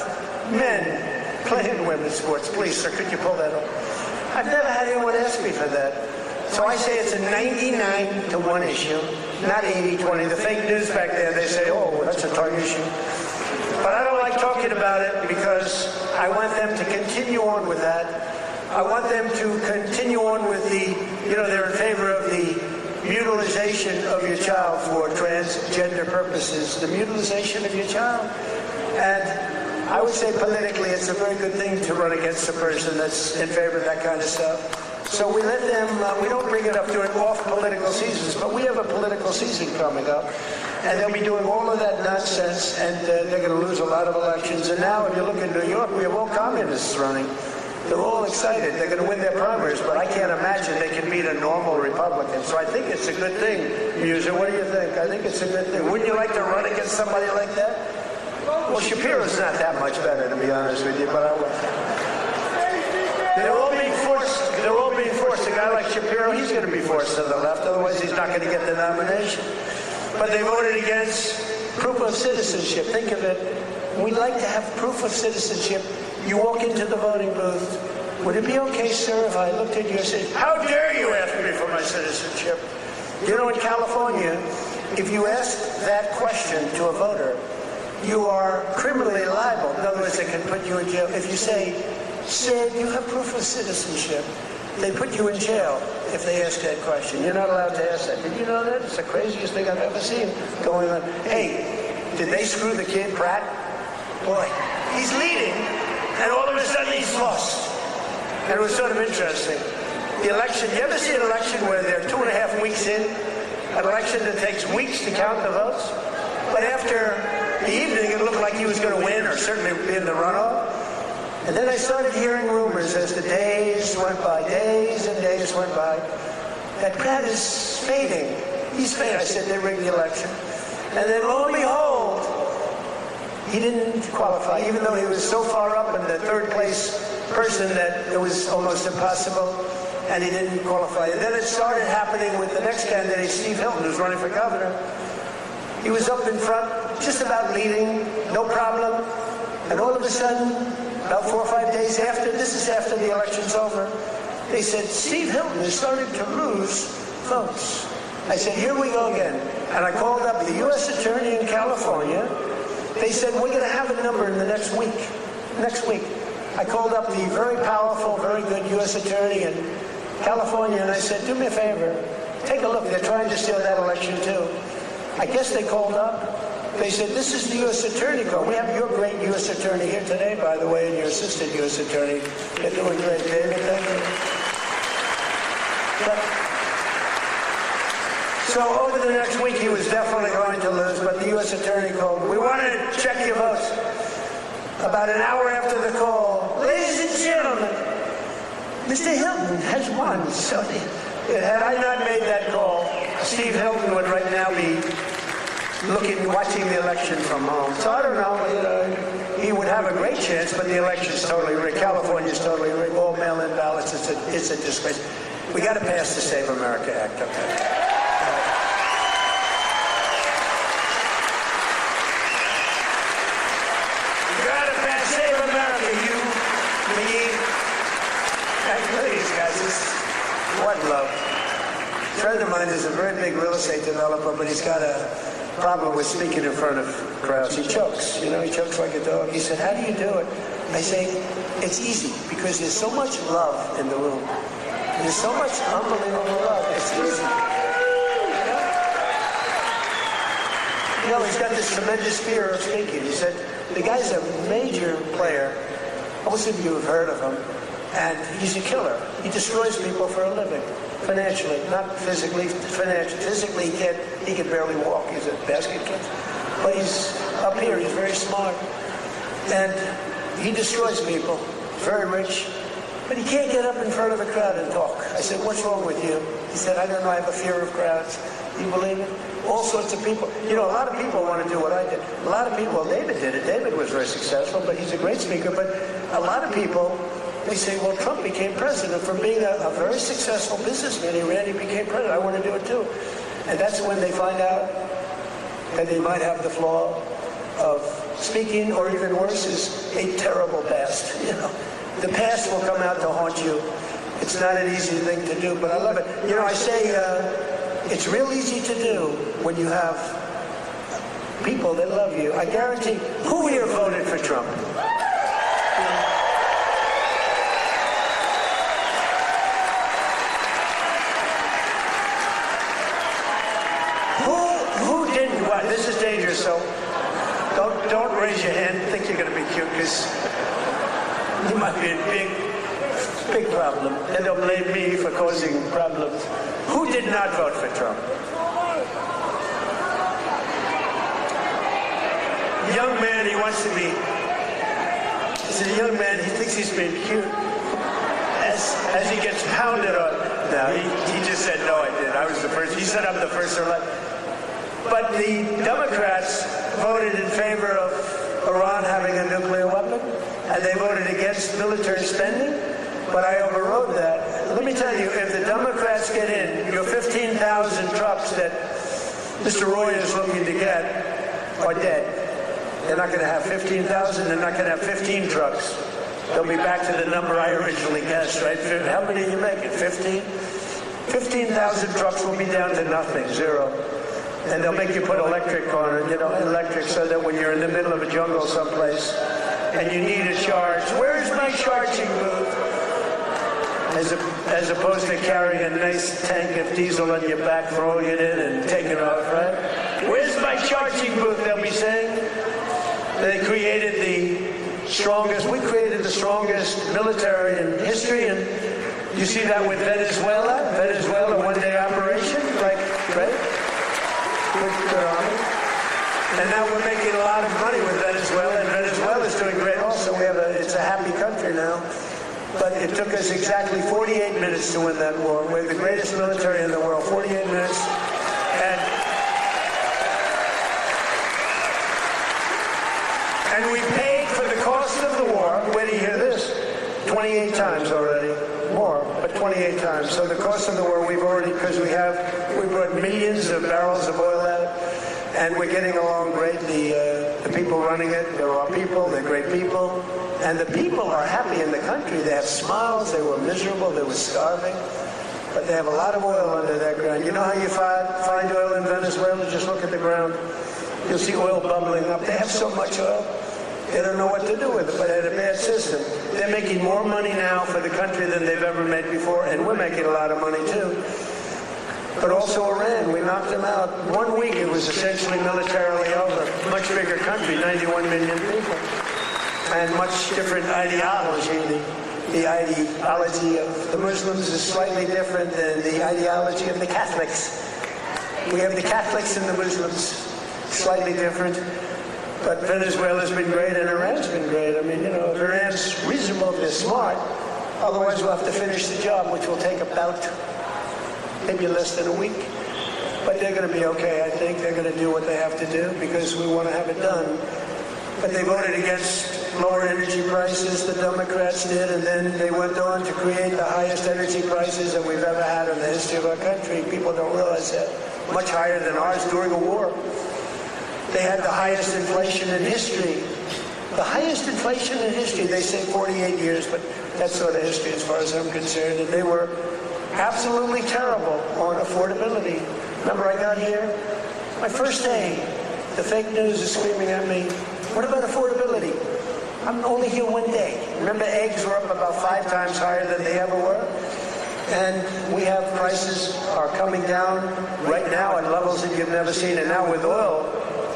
men play in women's sports. Please, sir, could you pull that off? I've never had anyone ask me for that. So I say it's a 99-1 issue, not 80-20. The fake news back there, they say, oh, that's a tough issue. But I don't like talking about it because I want them to continue on with that. I want them to continue on with the, you know, they're in favor of the mutilization of your child for transgender purposes, the mutilization of your child. And I would say politically it's a very good thing to run against a person that's in favor of that kind of stuff. So we let them, we don't bring it up during off political seasons, but we have a political season coming up, and they'll be doing all of that nonsense, and they're going to lose a lot of elections. And now if you look in New York, we have all communists running. They're all excited. They're going to win their primaries, but I can't imagine they can beat a normal Republican. So I think it's a good thing, Musa. What do you think? I think it's a good thing. Wouldn't you like to run against somebody like that? Well, Shapiro's not that much better, to be honest with you, but I would. They're all being forced. They're all being forced. A guy like Shapiro, he's going to be forced to the left. Otherwise, he's not going to get the nomination. But they voted against proof of citizenship. Think of it. We'd like to have proof of citizenship. You walk into the voting booth. Would it be okay, sir, if I looked at you and said, how dare you ask me for my citizenship? You know, in California, if you ask that question to a voter, you are criminally liable. In other words, they can put you in jail. If you say, sir, do you have proof of citizenship? They put you in jail if they ask that question. You're not allowed to ask that. Did you know that? It's the craziest thing I've ever seen going on. Hey, did they screw the kid, Pratt? Boy, he's leading, and all of a sudden he's lost. And it was sort of interesting. The election, you ever see an election where they're 2.5 weeks in? An election that takes weeks to count the votes? But after the evening, it looked like he was going to win, or certainly be in the runoff. And then I started hearing rumors as the days went by, days and days went by, that Pratt is fading. He's fading. I said, they rigged the election. And then lo and behold, he didn't qualify, even though he was so far up in the third place person that it was almost impossible, and he didn't qualify. And then it started happening with the next candidate, Steve Hilton, who's running for governor. He was up in front, just about leading, no problem. And all of a sudden, about 4 or 5 days after, this is after the election's over, they said, Steve Hilton is starting to lose votes. I said, here we go again. And I called up the U.S. Attorney in California. They said, we're going to have a number in the next week. Next week. I called up the very powerful, very good U.S. Attorney in California, and I said, do me a favor. Take a look. They're trying to steal that election, too. I guess they called up. They said, this is the U.S. Attorney call. We have your great U.S. Attorney here today, by the way, and your assistant U.S. Attorney. They're doing great, David. Thank you. So over the next week, he was definitely going to lose, but the U.S. Attorney called. We wanted to check your votes. About an hour after the call, ladies and gentlemen, Mr. Hilton has won. So had I not made that call, Steve Hilton would right now be watching the election from home. So I don't know. He would have a great chance, but the election's totally rigged. California's totally rigged. All mail-in ballots. It's a disgrace. We got to pass the Save America Act. Okay. What love. A friend of mine is a very big real estate developer, but he's got a problem with speaking in front of crowds. He chokes, he chokes like a dog. He said, how do you do it? I say, it's easy, because there's so much love in the room. There's so much unbelievable love. It's easy. He's got this tremendous fear of speaking. He said, the guy's a major player. Most of you have heard of him. And he's a killer. He destroys people for a living, financially, not physically. Physically, he can barely walk. He's a basket kid. But he's up here. He's very smart. And he destroys people. Very rich. But he can't get up in front of a crowd and talk. I said, what's wrong with you? He said, I don't know. I have a fear of crowds. You believe it? All sorts of people. A lot of people want to do what I did. A lot of people, David did it. David was very successful, but he's a great speaker. But a lot of people, they say, well, Trump became president from being a very successful businessman. He became president. I want to do it too. And that's when they find out that they might have the flaw of speaking, or even worse, is a terrible past. The past will come out to haunt you. It's not an easy thing to do, but I love it. I say it's real easy to do when you have people that love you. I guarantee, who here voted for Trump? favor, so don't raise your hand. Think you're going to be cute, because you might be a big problem. And they'll blame me for causing problems. Who did not vote for Trump? Young man, he wants to be. He's a young man, he thinks he's being cute. As he gets pounded on. No, he just said, no, I did. I was the first. He said I'm the first to elect. But the Democrats voted in favor of Iran having a nuclear weapon, and they voted against military spending, but I overrode that. Let me tell you, if the Democrats get in, your 15,000 trucks that Mr. Roy is looking to get are dead. They're not going to have 15,000. They're not going to have 15 trucks. They'll be back to the number I originally guessed, right? How many are you making? 15? 15,000 trucks will be down to nothing, zero. And they'll make you put electric on it, electric, so that when you're in the middle of a jungle someplace and you need a charge, where is my charging booth? As opposed to carrying a nice tank of diesel on your back, throwing it in and taking off, right? Where's my charging booth, they'll be saying. They created we created the strongest military in history, and you see that with Venezuela, one-day operation, like, right? Good army. And now we're making a lot of money with Venezuela, and Venezuela's doing great also. It's a happy country now. But it took us exactly 48 minutes to win that war. We're the greatest military in the world, 48 minutes. And we paid for the cost of the war, wait till you hear this, 28 times already. More, but 28 times. So the cost of the war, we've already, because we brought millions of barrels of oil out, and we're getting along great. The people running it, they're our people, they're great people, and the people are happy in the country. They have smiles, they were miserable, they were starving, but they have a lot of oil under that ground. You know how you find oil in Venezuela? Just look at the ground. You'll see oil bubbling up. They have so much oil. They don't know what to do with it, but they had a bad system. They're making more money now for the country than they've ever made before, and we're making a lot of money too. But also Iran, we knocked them out. 1 week it was essentially militarily over. Much bigger country, 91 million people. And much different ideology. The ideology of the Muslims is slightly different than the ideology of the Catholics. We have the Catholics and the Muslims, slightly different. But Venezuela's been great, and Iran's been great. I mean, if Iran's reasonable, they're smart. Otherwise, we'll have to finish the job, which will take about maybe less than a week. But they're going to be okay, I think. They're going to do what they have to do because we want to have it done. But they voted against lower energy prices, the Democrats did, and then they went on to create the highest energy prices that we've ever had in the history of our country. People don't realize that. Much higher than ours during a war. They had the highest inflation in history. The highest inflation in history, they say 48 years, but that's sort of history as far as I'm concerned. And they were absolutely terrible on affordability. Remember, I got here, my first day, the fake news is screaming at me, what about affordability? I'm only here 1 day. Remember, eggs were up about 5 times higher than they ever were? And we have prices are coming down right now at levels that you've never seen. And now with oil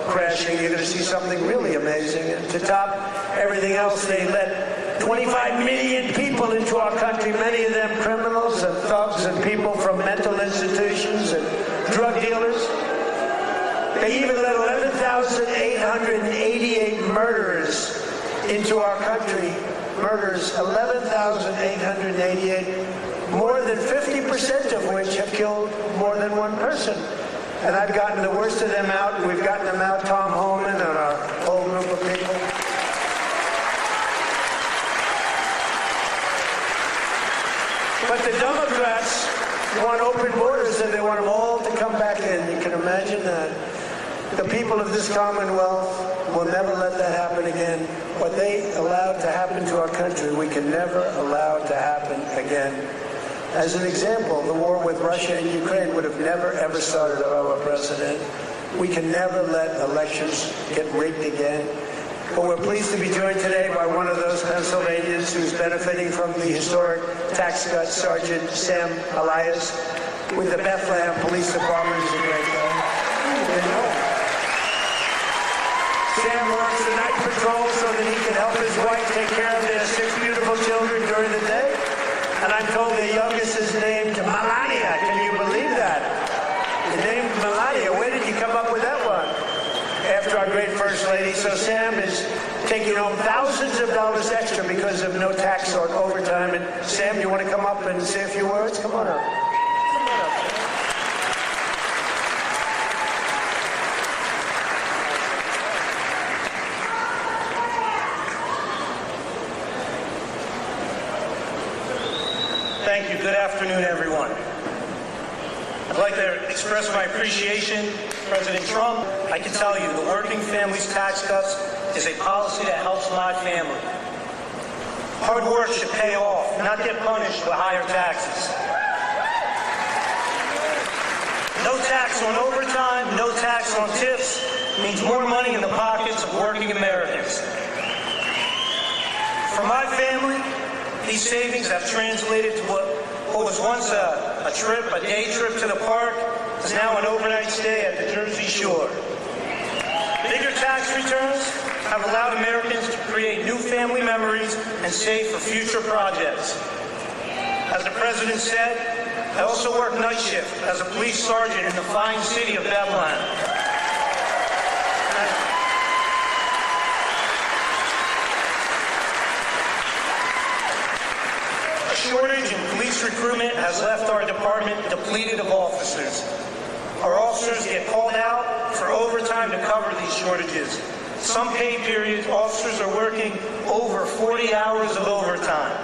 crashing, you're going to see something really amazing. And to top everything else, they let 25 million people into our country, many of them criminals and thugs and people from mental institutions and drug dealers. They even let 11,888 murderers into our country. Murders, 11,888, more than 50% of which have killed more than one person. And I've gotten the worst of them out. We've gotten them out, Tom Homan and our whole group of people. But the Democrats want open borders, and they want them all to come back in. You can imagine that. The people of this Commonwealth will never let that happen again. What they allowed to happen to our country, we can never allow to happen again. As an example, the war with Russia and Ukraine would have never, ever started if I were president. We can never let elections get rigged again. But we're pleased to be joined today by one of those Pennsylvanians who's benefiting from the historic tax cut, Sergeant Sam Elias, with the Bethlehem Police Department. He's a great guy. Sam works the night patrol so that he can help his wife take care of their 6 beautiful children during the day. And I'm told the youngest is named Melania. Can you believe that? The name Melania. Where did you come up with that one? After our great First Lady. So Sam is taking home thousands of dollars extra because of no tax on overtime. And Sam, you want to come up and say a few words? Come on up. Come on up. Thank you. Good afternoon, everyone. I'd like to express my appreciation to President Trump. I can tell you the Working Families Tax Cuts is a policy that helps my family. Hard work should pay off, not get punished with higher taxes. No tax on overtime, no tax on tips means more money in the pockets of working Americans. For my family, these savings have translated to what was once a day trip to the park, is now an overnight stay at the Jersey Shore. Bigger tax returns have allowed Americans to create new family memories and save for future projects. As the President said, I also work night shift as a police sergeant in the fine city of Bethlehem. A shortage in police recruitment has left our department depleted of officers. Our officers get called out for overtime to cover these shortages. Some pay periods, officers are working over 40 hours of overtime.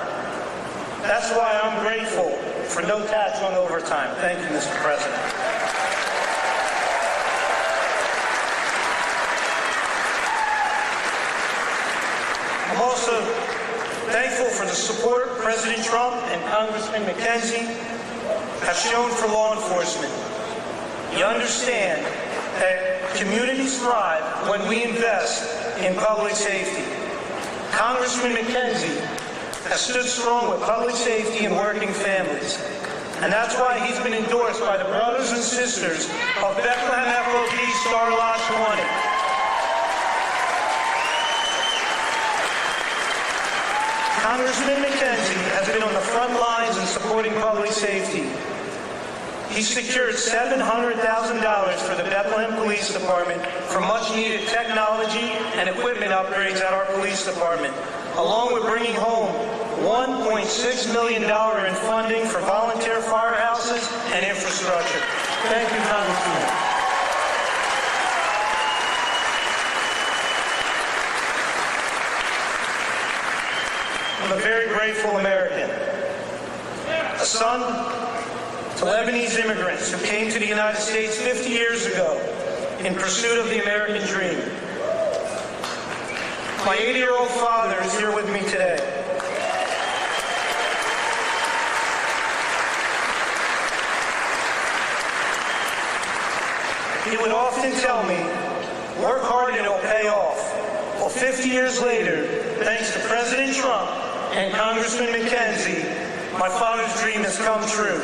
That's why I'm grateful for no tax on overtime. Thank you, Mr. President. I'm also thankful for the support President Trump and Congressman Macungie have shown for law enforcement. You understand that communities thrive when we invest in public safety. Congressman Macungie has stood strong with public safety and working families. And that's why he's been endorsed by the brothers and sisters of Bethlehem FOP Star Lot 20. Congressman Macungie has been on the front lines in supporting public safety. He secured $700,000 for the Bethlehem Police Department for much-needed technology and equipment upgrades at our police department, along with bringing home $1.6 million in funding for volunteer firehouses and infrastructure. Thank you, Congressman. I'm a very grateful American, a son to Lebanese immigrants who came to the United States 50 years ago in pursuit of the American dream. My 80-year-old father is here with me today. He would often tell me, work hard and it'll pay off. Well, 50 years later, thanks to President Trump and Congressman Macungie, my father's dream has come true.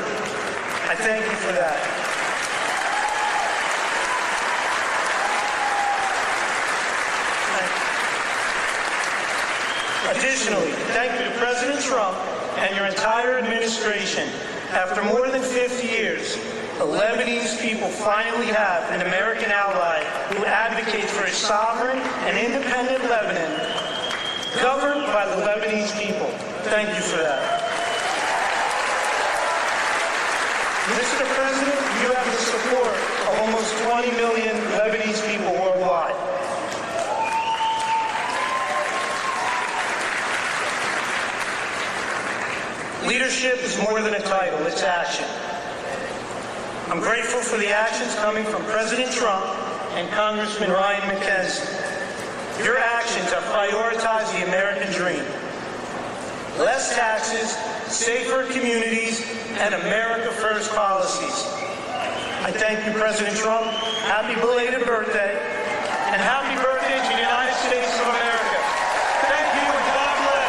I thank you for that. Additionally, thank you to President Trump and your entire administration. After more than 50 years, the Lebanese people finally have an American ally who advocates for a sovereign and independent Lebanon, governed by the Lebanese people. Thank you for that. Mr. President, you have the support of almost 20 million Lebanese people worldwide. Leadership is more than a title, it's action. I'm grateful for the actions coming from President Trump and Congressman Ryan Macungie. Your actions have prioritized the American dream. Less taxes, safer communities, and America First policies. I thank you, President Trump. Happy belated birthday, and happy birthday to the United States of America. Thank you, and God bless.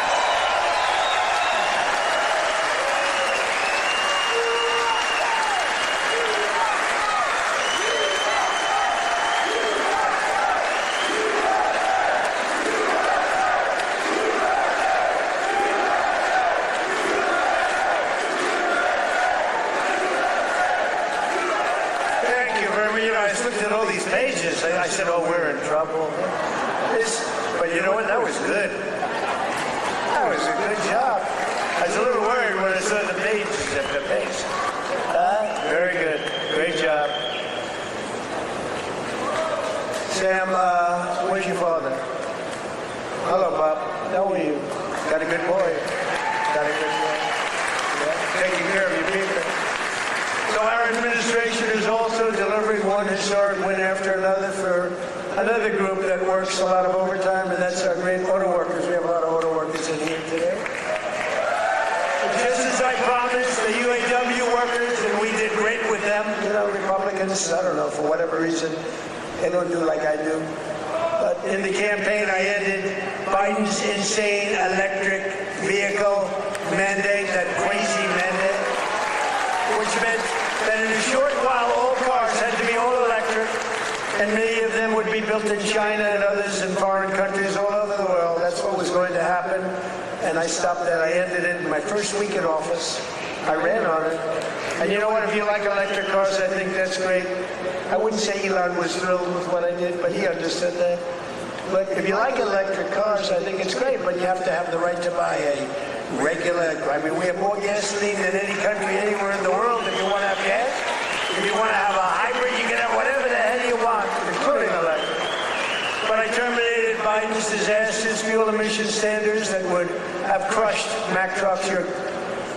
just looked at all these pages. I said, oh, we're in trouble. But you know what? That was good. That was a good job. I was a little worried when I saw the pages of the page. Very good. Great job. Sam, where's your father? Hello, Bob. How are you? Got a good boy. Got a good boy. Yeah. Taking care of your people. So our administration is also delivering one historic win after another for another group that works a lot of overtime, and that's our great auto workers. We have a lot of auto workers in here today. Just as I promised, the UAW workers, and we did great with them. You know, Republicans, I don't know, for whatever reason, they don't do like I do. But in the campaign, I ended Biden's insane electric vehicle mandate, that crazy mandate, which meant that in a short while, all cars had to be all electric, and many of them would be built in China and others in foreign countries all over the world. That's what was going to happen, and I stopped that. I ended it in my first week in office. I ran on it. And you know what? If you like electric cars, I think that's great. I wouldn't say Elon was thrilled with what I did, but he understood that. But if you like electric cars, I think it's great, but you have to have the right to buy a regular, I mean, we have more gasoline than any country anywhere in the world if you want to have gas. If you want to have a hybrid, you can have whatever the hell you want, including electric. But I terminated Biden's disastrous fuel emission standards that would have crushed Mack Trucks.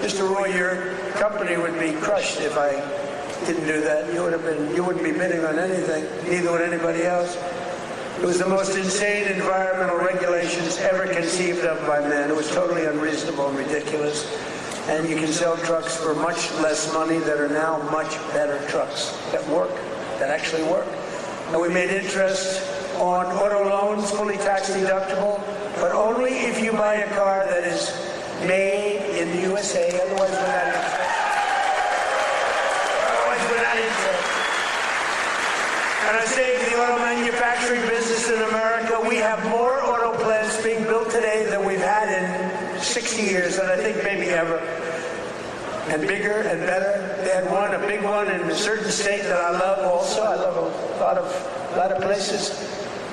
Mr. Roy, your company would be crushed if I didn't do that. You wouldn't be bidding on anything, neither would anybody else. It was the most insane environmental regulations ever conceived of by man. It was totally unreasonable and ridiculous. And you can sell trucks for much less money that are now much better trucks that work, that actually work. And we made interest on auto loans, fully tax deductible, but only if you buy a car that is made in the USA. Otherwise, we're not interested. And I say to the auto manufacturing business in America, we have more auto plants being built today than we've had in 60 years, and I think maybe ever. And bigger and better. They had a big one in a certain state that I love also. I love a lot of places.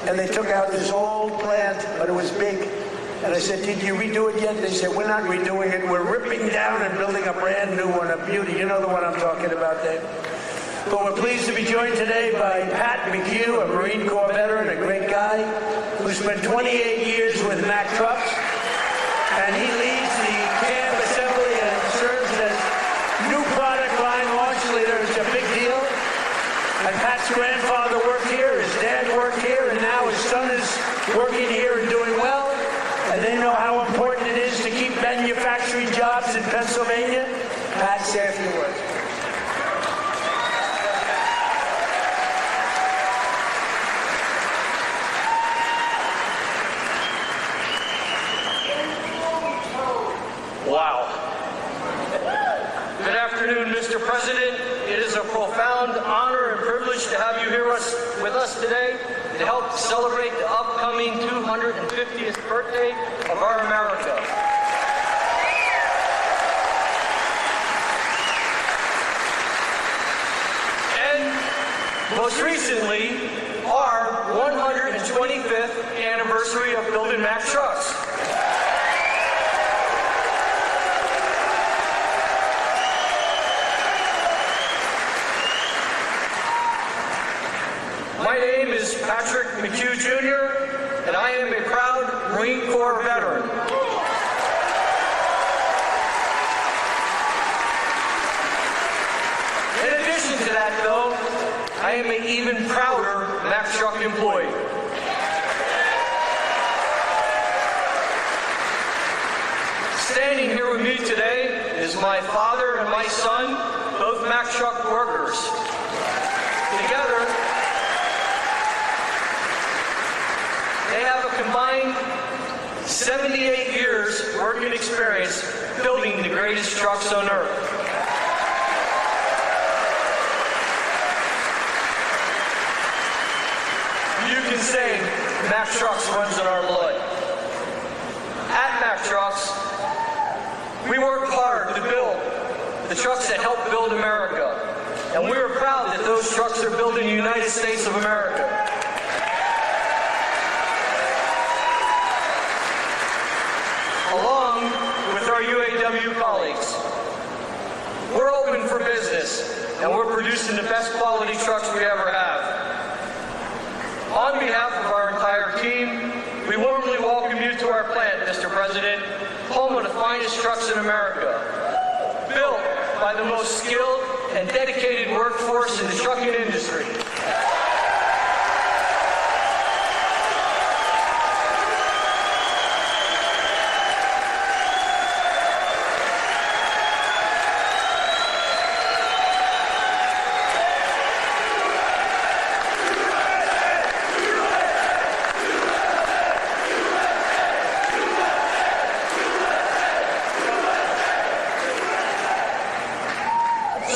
And they took out this old plant, but it was big. And I said, did you redo it yet? They said, we're not redoing it. We're ripping down and building a brand new one, a beauty. You know the one I'm talking about, Dave. But we're pleased to be joined today by Pat McHugh, a Marine Corps veteran, a great guy, who spent 28 years with Mack Trucks. And he leads the cab assembly and serves as new product line launch leader. It's a big deal. And Pat's grandfather worked here, his dad worked here, and now his son is working here and doing well. And they know how important it is to keep manufacturing jobs in Pennsylvania. Pat, say a few words. Wow. Good afternoon, Mr. President. It is a profound honor and privilege to have you here with us today to help celebrate the upcoming 250th birthday of our America. And most recently, our 125th anniversary of building Mack Trucks. My name is Patrick McHugh Jr., and I am a proud Marine Corps veteran. In addition to that, though, I am an even prouder Mack Truck employee. Standing here with me today is my father and my son, both Mack Truck workers. Together, they have a combined 78 years working experience building the greatest trucks on earth. You can say Mack Trucks runs in our blood. At Mack Trucks, we work hard to build the trucks that help build America. and we are proud that those trucks are built in the United States of America. Along with our UAW colleagues, we're open for business, and we're producing the best quality trucks we ever have. On behalf of our entire team, we warmly welcome you to our plant, Mr. President, home of the finest trucks in America, built by the most skilled and dedicated workforce in the trucking industry.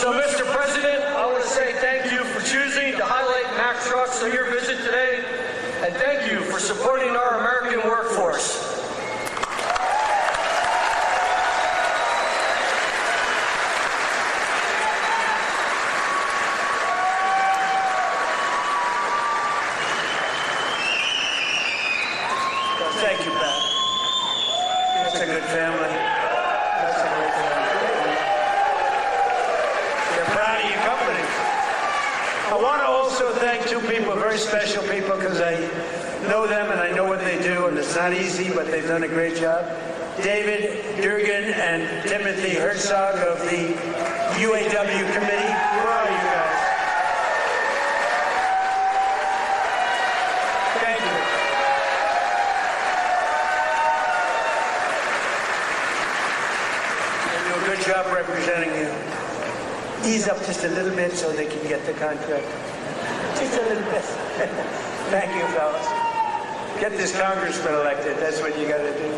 So, Mr. President, I want to say thank you for choosing to highlight Mack Trucks on your visit today, and thank you for supporting our American workforce. Thank you, Pat. That's a good family. That's a great family. They're proud of your company. I want to also thank two people, very special people, because I know them and I know what they do, and it's not easy, but they've done a great job. David Durgan and Timothy Herzog of the UAW committee. Where are you guys? Thank you. They do a good job representing you. Ease up just a little bit so they can get the contract. Just a little bit. Thank you, fellas. Get this congressman elected. That's what you got to do.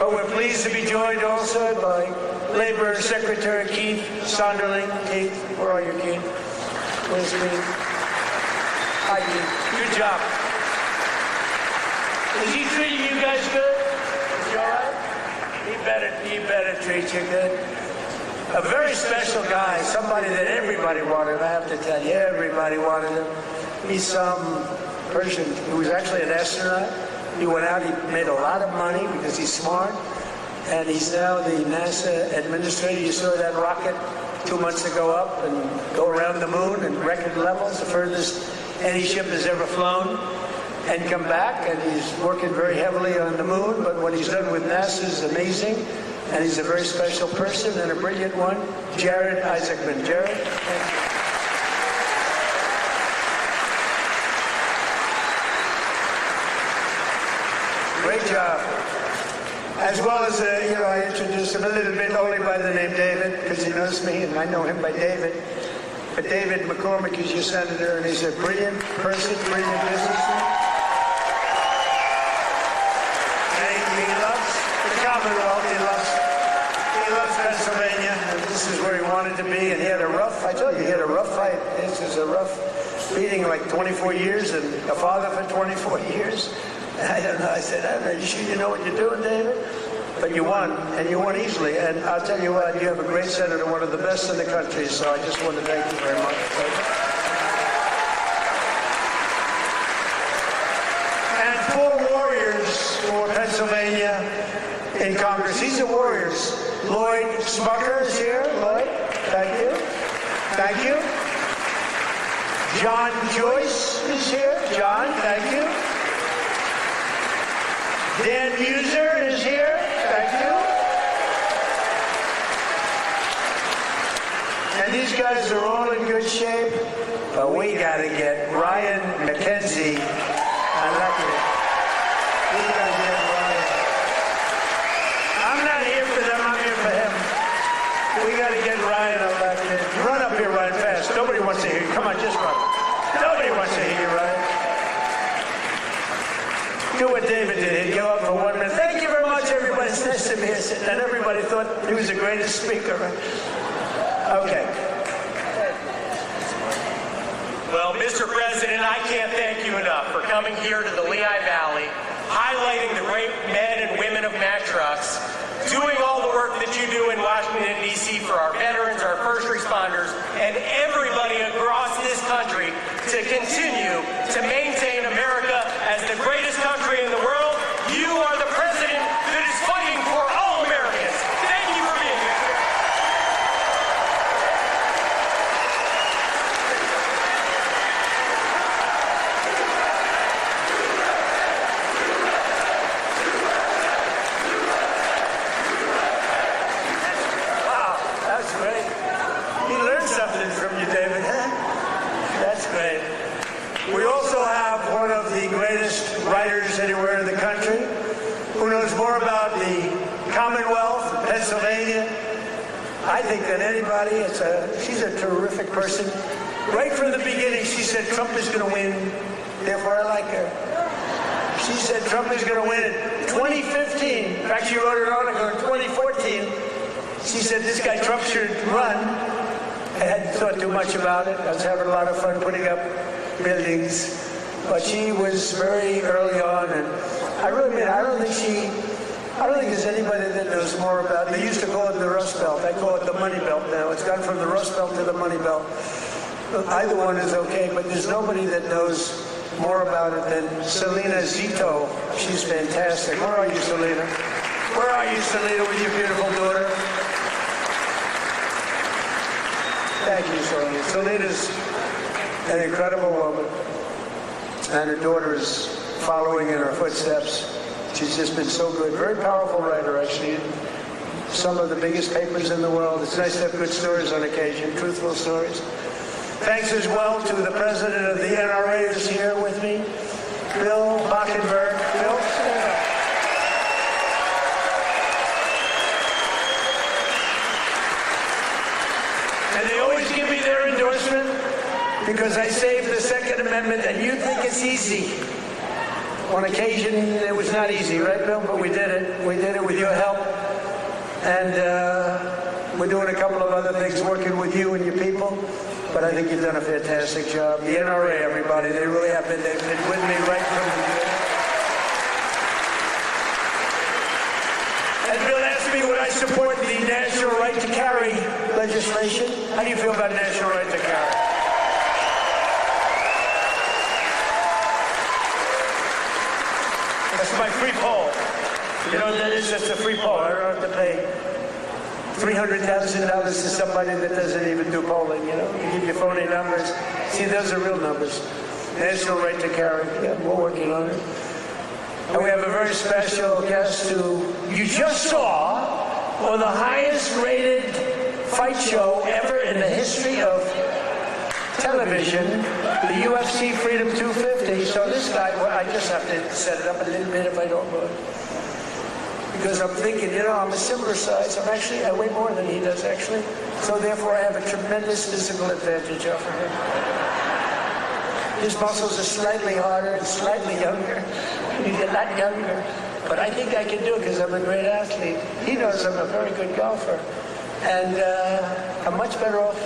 But we're pleased to be joined also by Labor Secretary Keith Sonderling. Keith, where are you, Keith? Where's Keith? Hi, Keith. Good job. Is he treating you guys good? Is he all right? He better treat you good. A very special guy, somebody that everybody wanted. I have to tell you, everybody wanted him. He's some person who was actually an astronaut. He went out, he made a lot of money because he's smart, and he's now the NASA administrator. You saw that rocket 2 months ago up and go around the moon in record levels, the furthest any ship has ever flown, and come back, and he's working very heavily on the moon, but what he's done with NASA is amazing. And he's a very special person and a brilliant one, Jared Isaacman. Jared, thank you. Great job. As well as, I introduced him a little bit only by the name David, because he knows me, and I know him by David. But David McCormick is your senator, and he's a brilliant person, brilliant businessman. And he loves the Commonwealth. He loves Pennsylvania, and this is where he wanted to be, and he had a rough fight. This is a rough beating, like 24 years, and a father for 24 years. And I don't know, I said, are you sure you know what you're doing, David? But you won, and you won easily, and I'll tell you what, you have a great senator, one of the best in the country, so I just want to thank you very much. And 4 warriors for Pennsylvania in Congress. These are warriors. Lloyd Smucker is here. Lloyd, thank you. Thank you. John Joyce is here. John, thank you. Dan Muser is here. Thank you. And these guys are all in good shape, but we got to get Ryan McKenzie elected. We got to get Ryan. I'm not here for them, I'm here for him. We got to get Ryan elected. Run up here, Ryan, fast. Nobody wants to hear you. Come on, just run. Nobody wants to hear you, Ryan. Do what David did. He'd go up for 1 minute. Thank you very much, everybody. It's nice to be here. And everybody thought he was the greatest speaker. Okay. Well, Mr. President, I can't thank you enough for coming here to the Lehigh Valley, highlighting the great men and women of Mack Trucks, doing all the work that you do in Washington, D.C. for our veterans, our first responders, and everybody continue to maintain America as the greatest country in the world. You are the president that is fighting for all Americans. Thank you for being here. Wow, that's great. He learned something from you, David. That's great. We also have one of the greatest writers anywhere in the country who knows more about the Commonwealth, Pennsylvania, I think, than anybody. She's a terrific person. Right from the beginning, she said Trump is going to win, therefore I like her. She said Trump is going to win in 2015. In fact, she wrote an article in 2014. She said this guy Trump should run. I hadn't thought too much about it. I was having a lot of fun putting up buildings. But she was very early on, and I don't think there's anybody that knows more about it. They used to call it the Rust Belt. I call it the Money Belt now. It's gone from the Rust Belt to the Money Belt. Either one is okay, but there's nobody that knows more about it than Selena Zito. She's fantastic. Where are you, Selena? Where are you, Selena, with your beautiful daughter? Thank you, Selena. Selena's an incredible woman, and her daughter is following in her footsteps. She's just been so good. Very powerful writer, actually. Some of the biggest papers in the world. It's nice to have good stories on occasion, truthful stories. Thanks as well to the president of the NRA who's here with me, Bill Bockenberg. Bill? And they always give me their endorsement because I saved the Second Amendment, and you think it's easy. On occasion, it was not easy, right, Bill? But we did it. We did it with your help. And we're doing a couple of other things, working with you and your people. But I think you've done a fantastic job. The NRA, everybody, they really have been. They've been with me right from the beginning. And Bill asked me would I support the national right to carry legislation. How do you feel about national right to carry? That's my free poll. You know what that is? That's a free poll. I don't have to pay $300,000 to somebody that doesn't even do polling, you know? You give your phony numbers. See, those are real numbers. National right to carry. Yeah, we're working on it. And we have a very special guest who you just saw on the highest rated fight show ever in the history of television, the UFC Freedom 250. So this guy, well, I just have to set it up a little bit if I don't mind. Because I'm thinking, you know, I'm a similar size. I weigh more than he does, actually. So therefore, I have a tremendous physical advantage over him. His muscles are slightly harder and slightly younger. He's a lot younger. But I think I can do it because I'm a great athlete. He knows I'm a very good golfer. And I'm much better off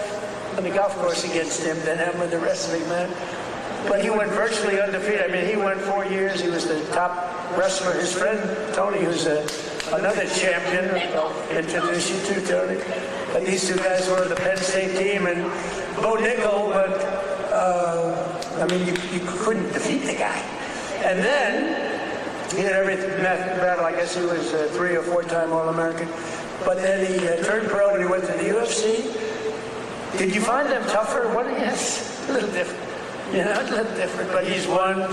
on the golf course against him than I am with the wrestling, man. But he went virtually undefeated. I mean, he went 4 years. He was the top wrestler. His friend, Tony, who's another champion, I'll introduce you to, Tony. But these two guys were on the Penn State team. And Bo Nickel, but, I mean, you couldn't defeat the guy. And then he had every battle. I guess he was a 3 or 4 time All-American. But then he turned pro and he went to the UFC. Did you find them tougher? What? Yes, a little different. You know, a little different. But he's won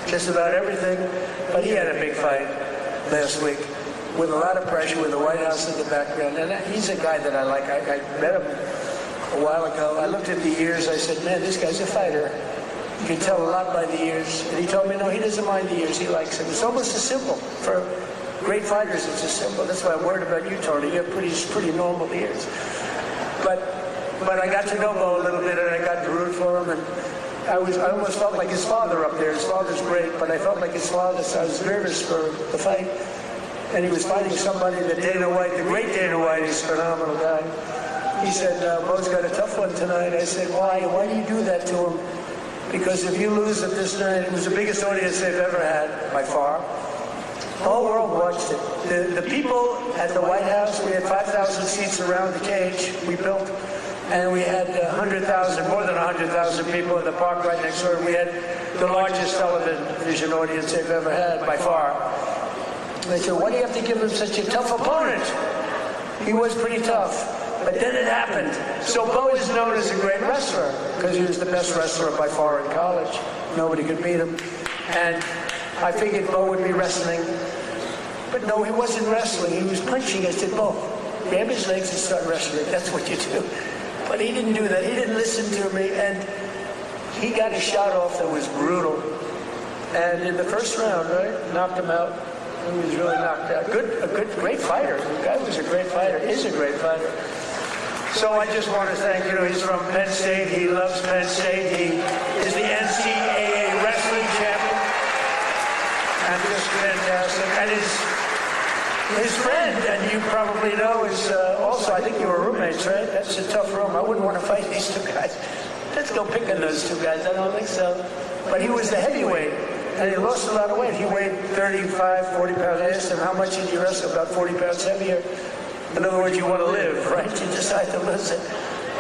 just about everything. But he had a big fight last week with a lot of pressure, with the White House in the background. And he's a guy that I like. I met him a while ago. I looked at the ears. I said, man, this guy's a fighter. You can tell a lot by the ears. And he told me, no, he doesn't mind the ears. He likes them. It's almost a symbol. For great fighters, it's a symbol. That's why I'm worried about you, Tony. You have pretty normal ears. But I got to know Bo a little bit, and I got to root for him. And I almost felt like his father up there. His father's great, but I felt like his father, so I was nervous for the fight. And he was fighting somebody that Dana White, the great Dana White, is a phenomenal guy. He said, Bo's got a tough one tonight. I said, why? Why do you do that to him? Because if you lose at this night, it was the biggest audience they've ever had, by far. The whole world watched it. The people at the White House, we had 5,000 seats around the cage we built. and we had 100,000, more than 100,000 people in the park right next door. We had the largest television audience they've ever had, by far. They said, why do you have to give him such a tough opponent? He was pretty tough. But then it happened. So Bo is known as a great wrestler because he was the best wrestler by far in college. Nobody could beat him. And I figured Bo would be wrestling. But no, he wasn't wrestling. He was punching. I said, Bo, grab his legs and start wrestling. That's what you do. But he didn't do that. He didn't listen to me. And he got a shot off that was brutal. And in the first round, right, knocked him out. He was really knocked out. Great fighter. The guy was a great fighter. Is a great fighter. So I just want to thank, he's from Penn State. He loves Penn State. He is the NCAA wrestling champion. And just fantastic. And his friend, and you probably know, is also, I think you were roommates, right? That's a tough room. I wouldn't want to fight these two guys. Let's go pick on those two guys. I don't think so. But he was the heavyweight. And he lost a lot of weight. He weighed 35, 40 pounds. I asked him, how much did you wrestle? About 40 pounds heavier. In other words, you want to live, right? You decide to lose it.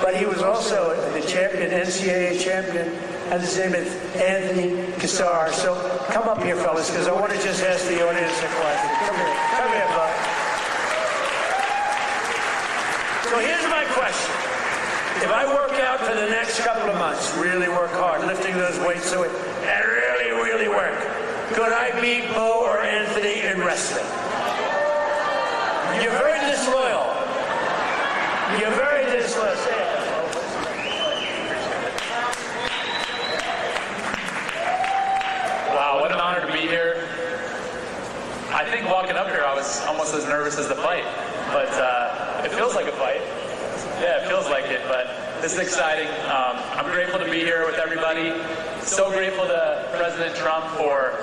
But he was also the champion, NCAA champion, and his name is Anthony Cassar. So come up here, fellas, because I want to just ask the audience a question. Come here, bud. So here's my question. If I work out for the next couple of months, really work hard, lifting those weights and really work, could I beat Bo or Anthony in wrestling? You're very disloyal. You're very disloyal. Say it. Wow, what an honor to be here. I think walking up here, I was almost as nervous as the fight, but it feels like a fight. Yeah, it feels like it, but this is exciting. I'm grateful to be here with everybody. So grateful to President Trump for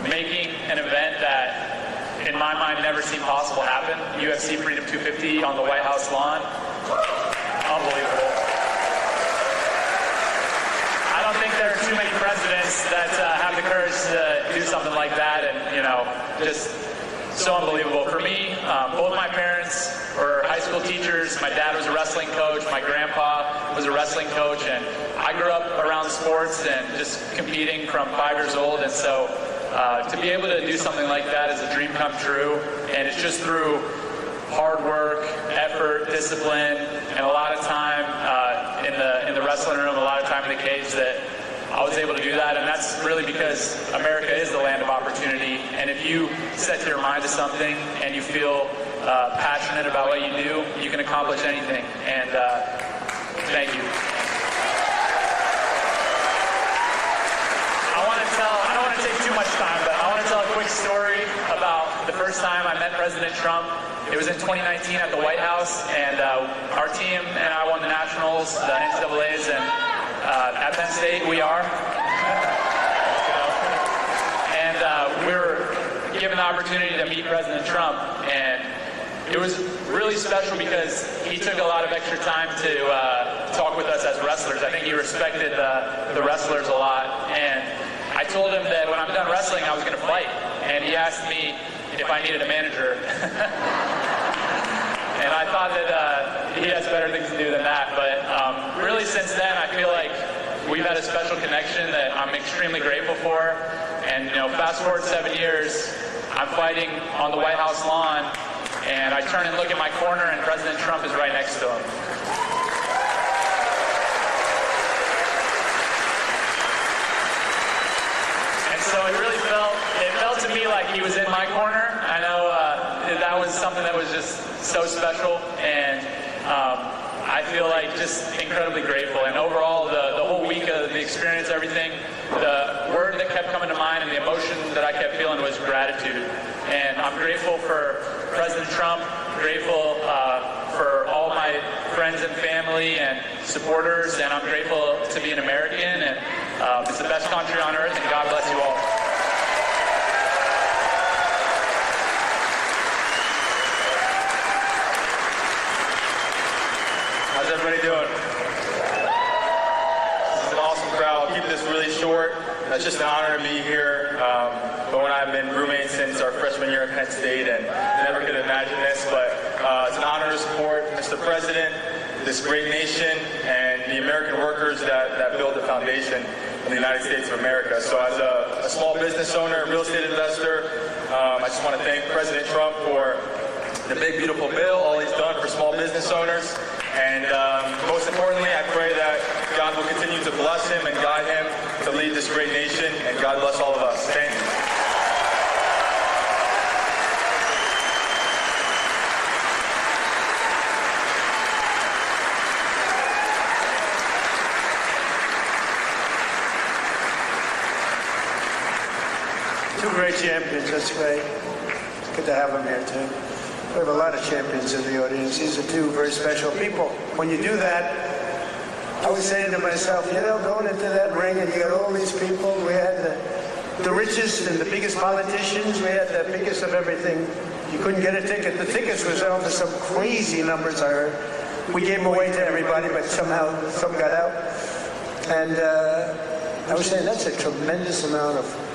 making an event that, in my mind, never seemed possible to happen. UFC Freedom 250 on the White House lawn. Unbelievable. I don't think there are too many presidents that have the courage to do something like that, and, just so unbelievable. For me, both my parents were high school teachers. My dad was a wrestling coach. My grandpa was a wrestling coach, and I grew up around sports and just competing from 5 years old, and so to be able to do something like that is a dream come true, and it's just through hard work, effort, discipline, and a lot of time in the wrestling room, a lot of time in the cage that I was able to do that, and that's really because America is the land of opportunity, and if you set your mind to something and you feel passionate about what you do, you can accomplish anything, and thank you. I don't want to take too much time, but I want to tell a quick story about the first time I met President Trump. It was in 2019 at the White House, and our team and I won the Nationals, the NCAAs, and at Penn State we are. And we were given the opportunity to meet President Trump, and it was really special because he took a lot of extra time to talk with us as wrestlers. I think he respected the wrestlers a lot, and I told him that when I'm done wrestling, I was going to fight, and he asked me if I needed a manager. And I thought that he has better things to do than that, but really since then, I feel like we've had a special connection that I'm extremely grateful for, and fast forward 7 years, I'm fighting on the White House lawn, and I turn and look at my corner, and President Trump is right next to him. So it really felt to me like he was in my corner. I know that was something that was just so special, and I feel like just incredibly grateful. And overall, the whole week of the experience, everything, the word that kept coming to mind and the emotion that I kept feeling was gratitude. And I'm grateful for President Trump, grateful for all my friends and family and supporters, and I'm grateful to be an American, and it's the best country on earth, and God bless you all. How's everybody doing? This is an awesome crowd. I'll keep this really short. It's just an honor to be here. Bo and I have been roommates since our freshman year at Penn State, and never could imagine this, but it's an honor to support Mr. President this great nation and the American workers that build the foundation of the United States of America. So as a small business owner, real estate investor, I just want to thank President Trump for the big, beautiful bill, all he's done for small business owners. And most importantly, I pray that God will continue to bless him and guide him to lead this great nation. And God bless all of us. Thank you. Two great champions, that's great. It's good to have them here too. We have a lot of champions in the audience. These are two very special people. When you do that, I was saying to myself, you know, going into that ring and you got all these people, we had the richest and the biggest politicians, we had the biggest of everything. You couldn't get a ticket. The tickets was on for some crazy numbers, I heard. We gave them away to everybody, but somehow some got out. And I was saying that's a tremendous amount of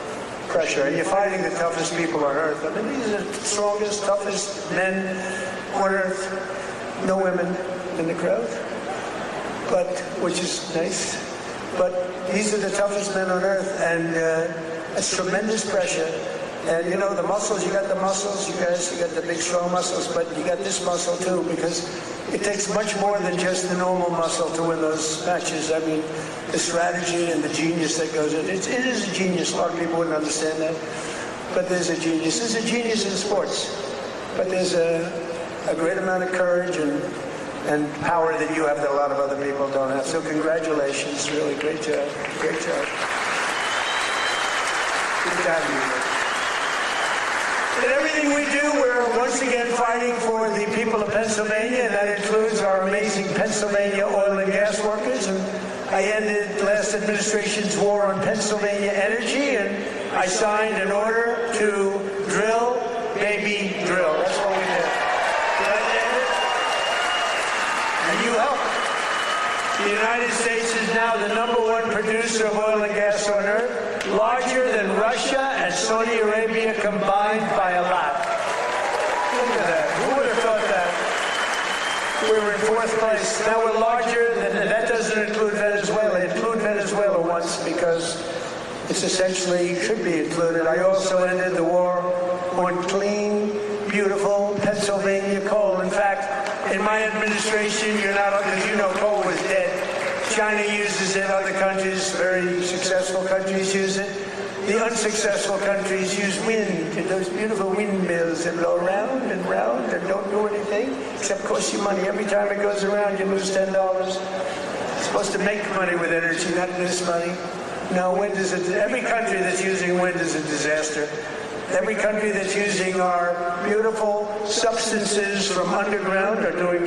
pressure. And you're fighting the toughest people on earth. I mean, these are the strongest, toughest men on earth. No women in the crowd, but which is nice. But these are the toughest men on earth, and it's tremendous pressure. And you know, the muscles, you got the muscles, you guys, you got the big strong muscles, but you got this muscle too, because it takes much more than just the normal muscle to win those matches. I mean, the strategy and the genius that goes in. It is a genius. A lot of people wouldn't understand that, but there's a genius. There's a genius in sports, but there's a great amount of courage and power that you have that a lot of other people don't have. So congratulations, really great job. Great job. Good job, you. In everything we do, we're once again fighting for the people of Pennsylvania, and that includes our amazing Pennsylvania oil and gas workers. And I ended last administration's war on Pennsylvania energy, and I signed an order to drill, baby, drill. That's what we did. And you helped. The United States is now the #1 producer of oil and gas on earth, larger than Russia and Saudi Arabia combined by a lot. Look at that. Who would have thought that? We were in 4th place. Now we're larger than, that doesn't include Venezuela. Include Venezuela once because it's essentially should be included. I also ended the war on clean, beautiful Pennsylvania coal. In fact, in my administration, you're not, because you know coal was dead. China uses it, other countries, very successful countries use it. The unsuccessful countries use wind, those beautiful windmills that blow round and round and don't do anything except cost you money. Every time it goes around, you lose $10. It's supposed to make money with energy, not lose money. No, wind is every country that's using wind is a disaster. Every country that's using our beautiful substances from underground are doing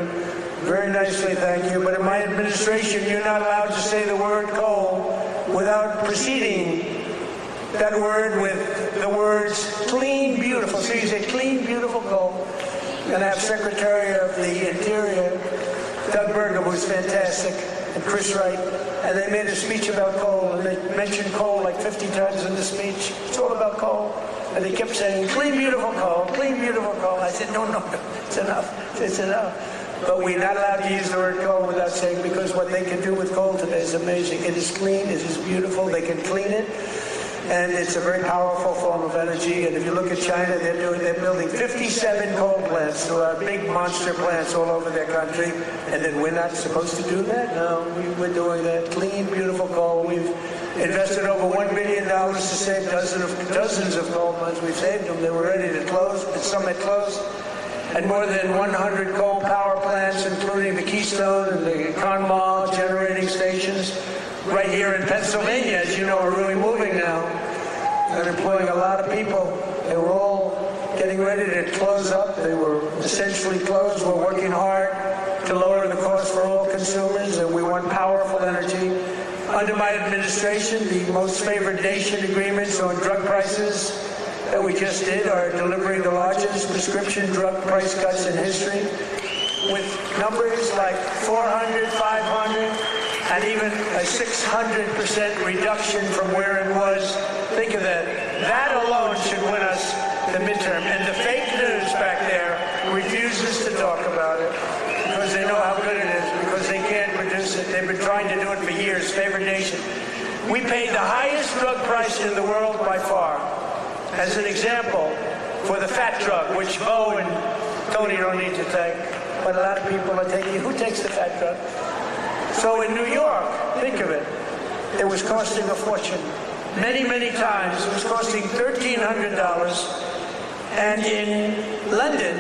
very nicely, thank you. But in my administration, you're not allowed to say the word coal without preceding that word with the words clean, beautiful. So you say clean, beautiful coal. And I have Secretary of the Interior, Doug Burgum, who's fantastic, and Chris Wright, and they made a speech about coal, and they mentioned coal like 50 times in the speech. It's all about coal. And they kept saying, clean, beautiful coal, clean, beautiful coal. I said, no, it's enough. It's enough. But we're not allowed to use the word coal without saying, because what they can do with coal today is amazing. It is clean, it is beautiful, they can clean it. And it's a very powerful form of energy. And if you look at China, they're building 57 coal plants. There are big monster plants all over their country. And then we're not supposed to do that? No, we're doing that. Clean, beautiful coal. We've invested over $1 billion to save dozens of coal mines. We've saved them. They were ready to close, and some had closed. And more than 100 coal power plants, including the Keystone and the Conemaugh generating stations, right here in Pennsylvania, as you know, are really moving now. They're employing a lot of people. They were all getting ready to close up. They were essentially closed. We're working hard to lower the cost for all consumers, and we want powerful energy. Under my administration, the most favored nation agreements on drug prices that we just did are delivering the largest prescription drug price cuts in history, with numbers like 400, 500, and even a 600% reduction from where it was. Think of that. That alone should win us the midterm. And the fake news back there refuses to talk about it because they know how good it is. Because trying to do it for years, favored nation. We paid the highest drug price in the world by far. As an example, for the fat drug, which Bo and Tony don't need to take, but a lot of people are taking. Who takes the fat drug? So in New York, think of it, it was costing a fortune. Many, many times it was costing $1,300, and in London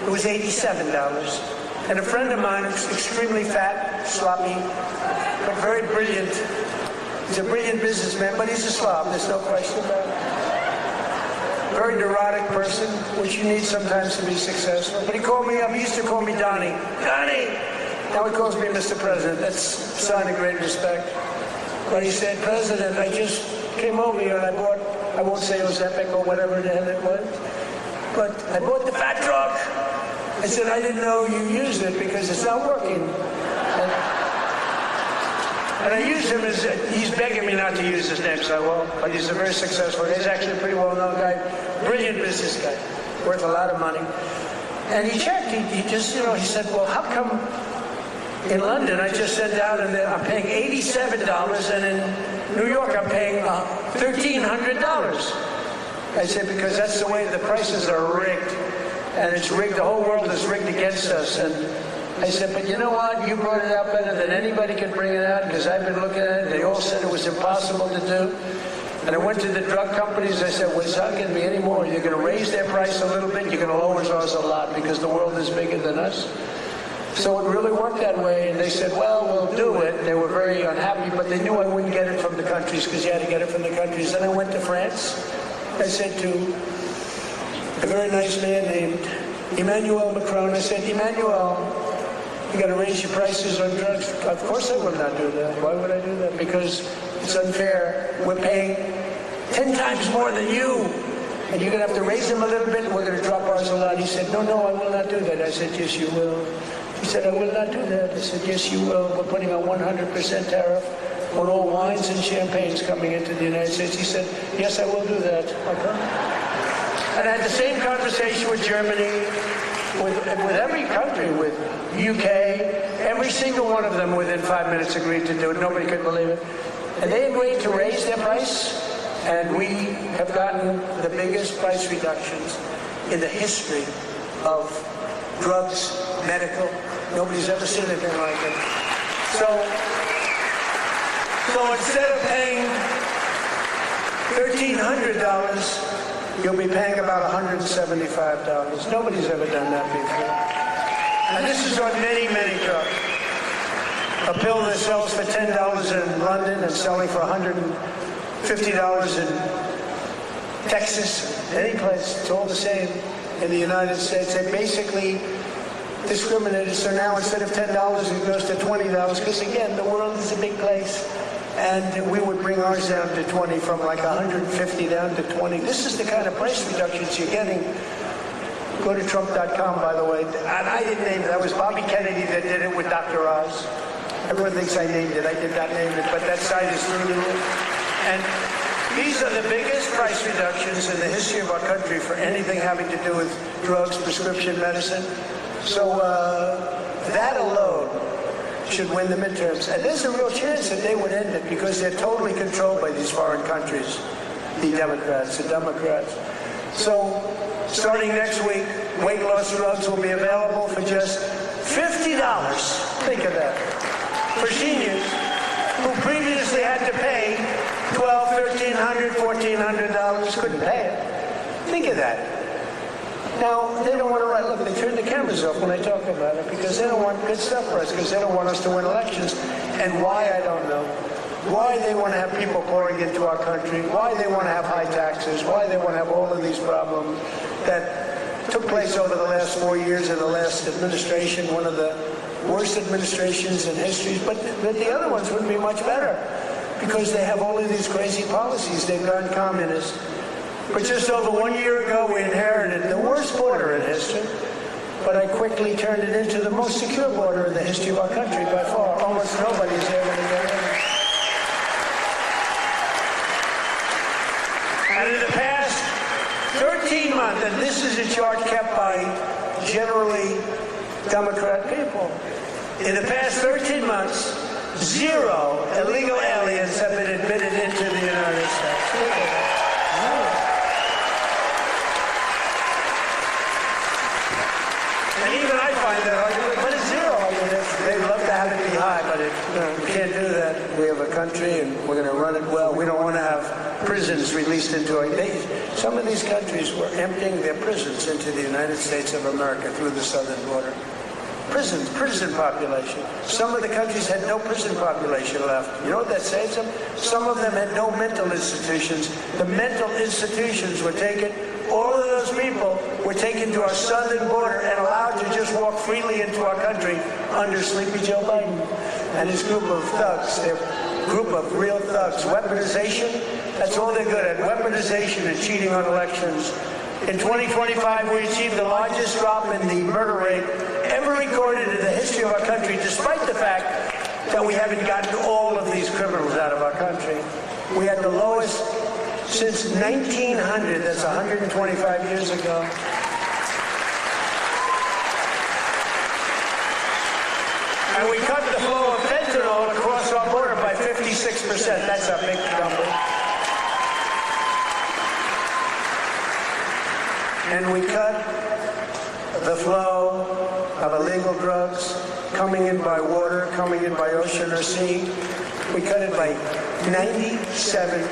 it was $87. And a friend of mine who's extremely fat, sloppy, but very brilliant. He's a brilliant businessman, but he's a slob, there's no question about it. Very neurotic person, which you need sometimes to be successful. But he called me up, he used to call me Donnie. Donnie! Now he calls me Mr. President. That's a sign of great respect. But he said, President, I just came over here and I won't say it was Epic or whatever the hell it was, but I bought the fat truck. I said, I didn't know you used it because it's not working. And I use him as, he's begging me not to use his name, so I won't, but he's a very successful, he's actually a pretty well-known guy, brilliant business guy, worth a lot of money. And he checked, he just, you know, he said, well, how come in London I just sent out and I'm paying $87 and in New York I'm paying $1,300? I said, because that's the way the prices are rigged. And it's rigged, the whole world is rigged against us. And I said, but you know what? You brought it out better than anybody could bring it out because I've been looking at it. They all said it was impossible to do. And I went to the drug companies. I said, well, it's not going to be any more. You're going to raise their price a little bit. You're going to lower ours a lot because the world is bigger than us. So it really worked that way. And they said, well, we'll do it. They were very unhappy, but they knew I wouldn't get it from the countries because you had to get it from the countries. Then I went to France. I said to a very nice man named Emmanuel Macron, I said, Emmanuel, you got to raise your prices on drugs. Of course I will not do that. Why would I do that? Because it's unfair. We're paying 10 times more than you. And you're going to have to raise them a little bit, and we're going to drop ours a lot. He said, no, I will not do that. I said, yes, you will. He said, I will not do that. I said, yes, you will. We're putting a 100% tariff on all wines and champagnes coming into the United States. He said, yes, I will do that. Okay. And I had the same conversation with Germany, with every country, with UK, every single one of them within 5 minutes agreed to do it. Nobody could believe it. And they agreed to raise their price, and we have gotten the biggest price reductions in the history of drugs, medical. Nobody's ever seen anything like it. So instead of paying $1,300, you'll be paying about $175. Nobody's ever done that before. And this is on many, many trucks. A pill that sells for $10 in London and selling for $150 in Texas, any place, it's all the same in the United States. They basically discriminated, so now instead of $10, it goes to $20, because again, the world is a big place. And we would bring ours down to 20, from like 150 down to 20. This is the kind of price reductions you're getting. Go to Trump.com, by the way. And I didn't name it. That was Bobby Kennedy that did it with Dr. Oz. Everyone thinks I named it. I did not name it, but that site is really good. And these are the biggest price reductions in the history of our country for anything having to do with drugs, prescription medicine. So that alone should win the midterms. And there's a real chance that they would end it because they're totally controlled by these foreign countries, the Democrats. So starting next week, weight loss drugs will be available for just $50. Think of that. For seniors who previously had to pay $1,200, $1,300, $1,400, couldn't pay it. Think of that. Now, they don't want to write, look, they turn the cameras off when I talk about it because they don't want good stuff for us, because they don't want us to win elections. And why, I don't know. Why they want to have people pouring into our country, why they want to have high taxes, why they want to have all of these problems that took place over the last 4 years in the last administration, one of the worst administrations in history. But the other ones wouldn't be much better because they have all of these crazy policies. They've gone communist. But just over 1 year ago, we inherited the worst border in history, but I quickly turned it into the most secure border in the history of our country by far. Almost nobody's able to get in. And in the past 13 months, and this is a chart kept by generally Democrat people, in the past 13 months, 0 illegal aliens have been admitted into the United States. And even I find that hard to believe. But it's 0. I mean, they'd love to have it be high, but we can't do that. We have a country, and we're going to run it well. We don't want to have prisons released into our... Some of these countries were emptying their prisons into the United States of America through the southern border. Prison population. Some of the countries had no prison population left. You know what that says them? Some of them had no mental institutions. The mental institutions were taken. All of those people were taken to our southern border and allowed to just walk freely into our country under Sleepy Joe Biden and his group of thugs. Their group of real thugs. Weaponization, that's all they're good at. Weaponization and cheating on elections. In 2025, we achieved the largest drop in the murder rate ever recorded in the history of our country, despite the fact that we haven't gotten all of these criminals out of our country. We had the lowest since 1900, that's 125 years ago. And we cut the flow of fentanyl across our border by 56%. That's a big number. And we cut the flow of illegal drugs coming in by water, coming in by ocean or sea. We cut it by 97%.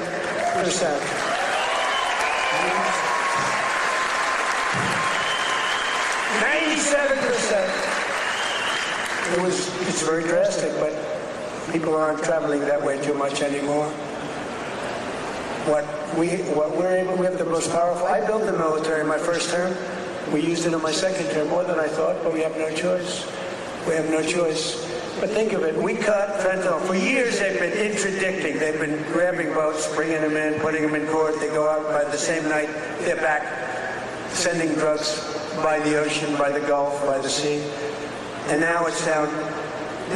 97%. It's very drastic, but people aren't traveling that way too much anymore. What we're able, we have the most powerful. I built the military in my first term. We used it in my second term, more than I thought, but we have no choice. We have no choice. But think of it, we cut fentanyl. For years they've been interdicting. They've been grabbing boats, bringing them in, putting them in court. They go out by the same night, they're back, sending drugs by the ocean, by the Gulf, by the sea. And now it's down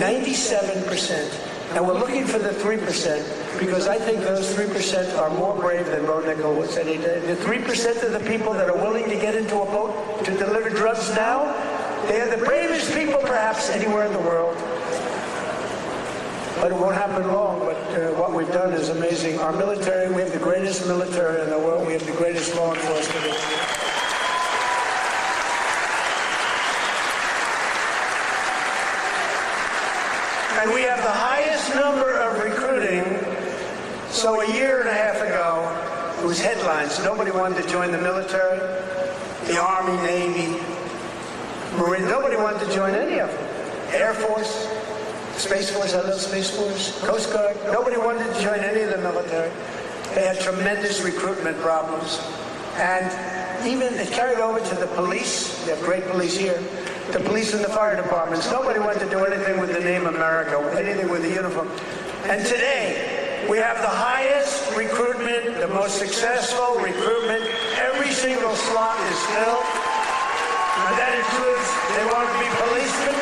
97%. And we're looking for the 3%, because I think those 3% are more brave than Bo Nickel was any day. The 3% of the people that are willing to get into a boat to deliver drugs now, they are the bravest people perhaps anywhere in the world. But it won't happen long, but what we've done is amazing. Our military, we have the greatest military in the world. We have the greatest law enforcement in the world. And we have the highest number of recruiting. So a year and a half ago, it was headlines. Nobody wanted to join the military, the Army, Navy, Marine. Nobody wanted to join any of them. Air Force, Space Force, I love Space Force, Coast Guard. Nobody wanted to join any of the military. They had tremendous recruitment problems. And even it carried over to the police. They have great police here. The police and the fire departments. Nobody wanted to do anything with the name America, anything with the uniform. And today, we have the highest recruitment, the most successful recruitment. Every single slot is filled. And that includes, they want to be policemen,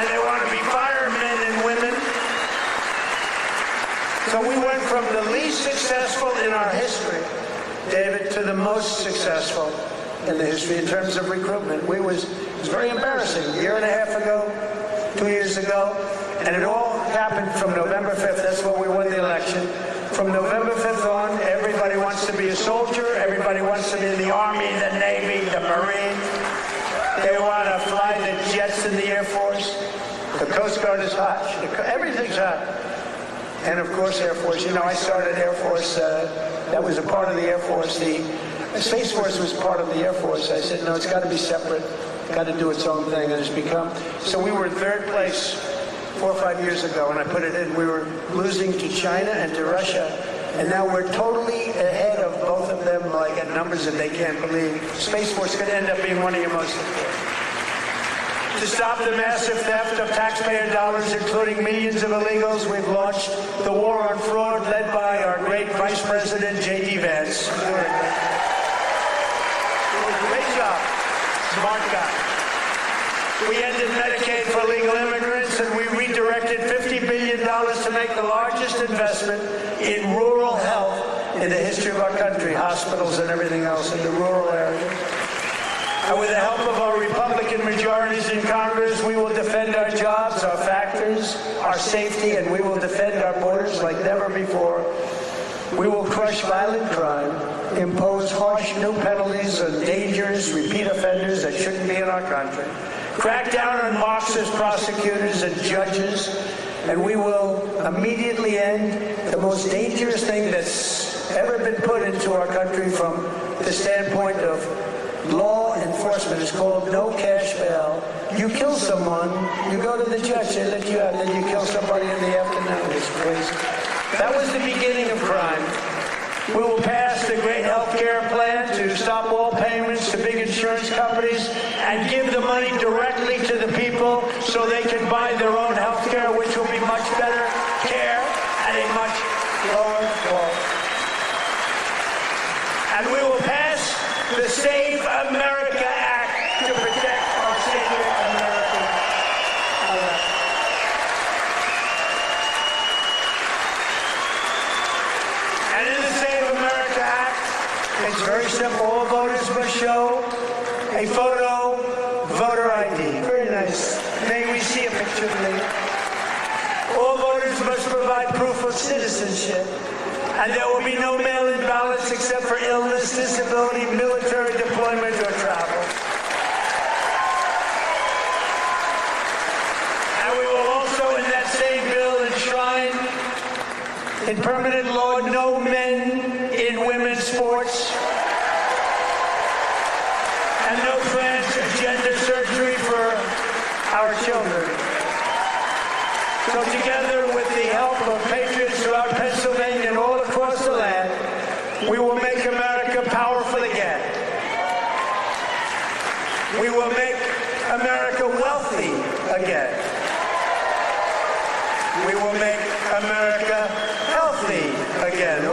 and they want to be firemen and women. So we went from the least successful in our history, David, to the most successful in the history in terms of recruitment. It was very embarrassing. A year and a half ago, 2 years ago, and it all happened from November 5th. That's when we won the election. From November 5th on, everybody wants to be a soldier. Everybody wants to be in the Army, the Navy, the Marine. They want to fly the jets in the Air Force. The Coast Guard is hot. Everything's hot. And of course, Air Force. You know, I started Air Force. That was a part of the Air Force. The Space Force was part of the Air Force. I said, no, it's got to be separate. Got to do its own thing, and it's become. So we were in third place 4 or 5 years ago, and I put it in. We were losing to China and to Russia, and now we're totally ahead of both of them, like at numbers that they can't believe. Space Force could end up being one of your most important. To stop the massive theft of taxpayer dollars, including millions of illegals, we've launched the war on fraud, led by our great Vice President, J.D. Vance. Great job. Smart guy. We ended Medicaid for illegal immigrants, and we redirected $50 billion to make the largest investment in rural health in the history of our country, hospitals and everything else in the rural areas. And with the help of our Republican majorities in Congress, we will defend our jobs, our factories, our safety, and we will defend our borders like never before. We will crush violent crime, impose harsh new penalties on dangerous repeat offenders that shouldn't be in our country, crack down on Marxist prosecutors and judges, and we will immediately end the most dangerous thing that's ever been put into our country from the standpoint of law enforcement. Is called no cash bail. You kill someone, you go to the judge, they let you out, then you kill somebody in the afternoon. It's crazy. That was the beginning of crime. We will pass the great health care plan to stop all payments to big insurance companies and give the money directly to the people so they can buy their own health care, which will be much better care at a much lower cost. And we will pass the Save America Act to protect our sacred American elections. And in the Save America Act, it's very simple. All voters must show a photo voter ID. Very nice. May we see a picture, please? All voters must provide proof of citizenship. And there will be no mail-in ballots except for illness, disability, military deployment, or travel. And we will also, in that same bill, enshrine in permanent law no men in women's sports and no transgender surgery for our children. So together with the help of patriots throughout Pennsylvania and all across the land, we will make America powerful again. We will make America wealthy again. We will make America healthy again.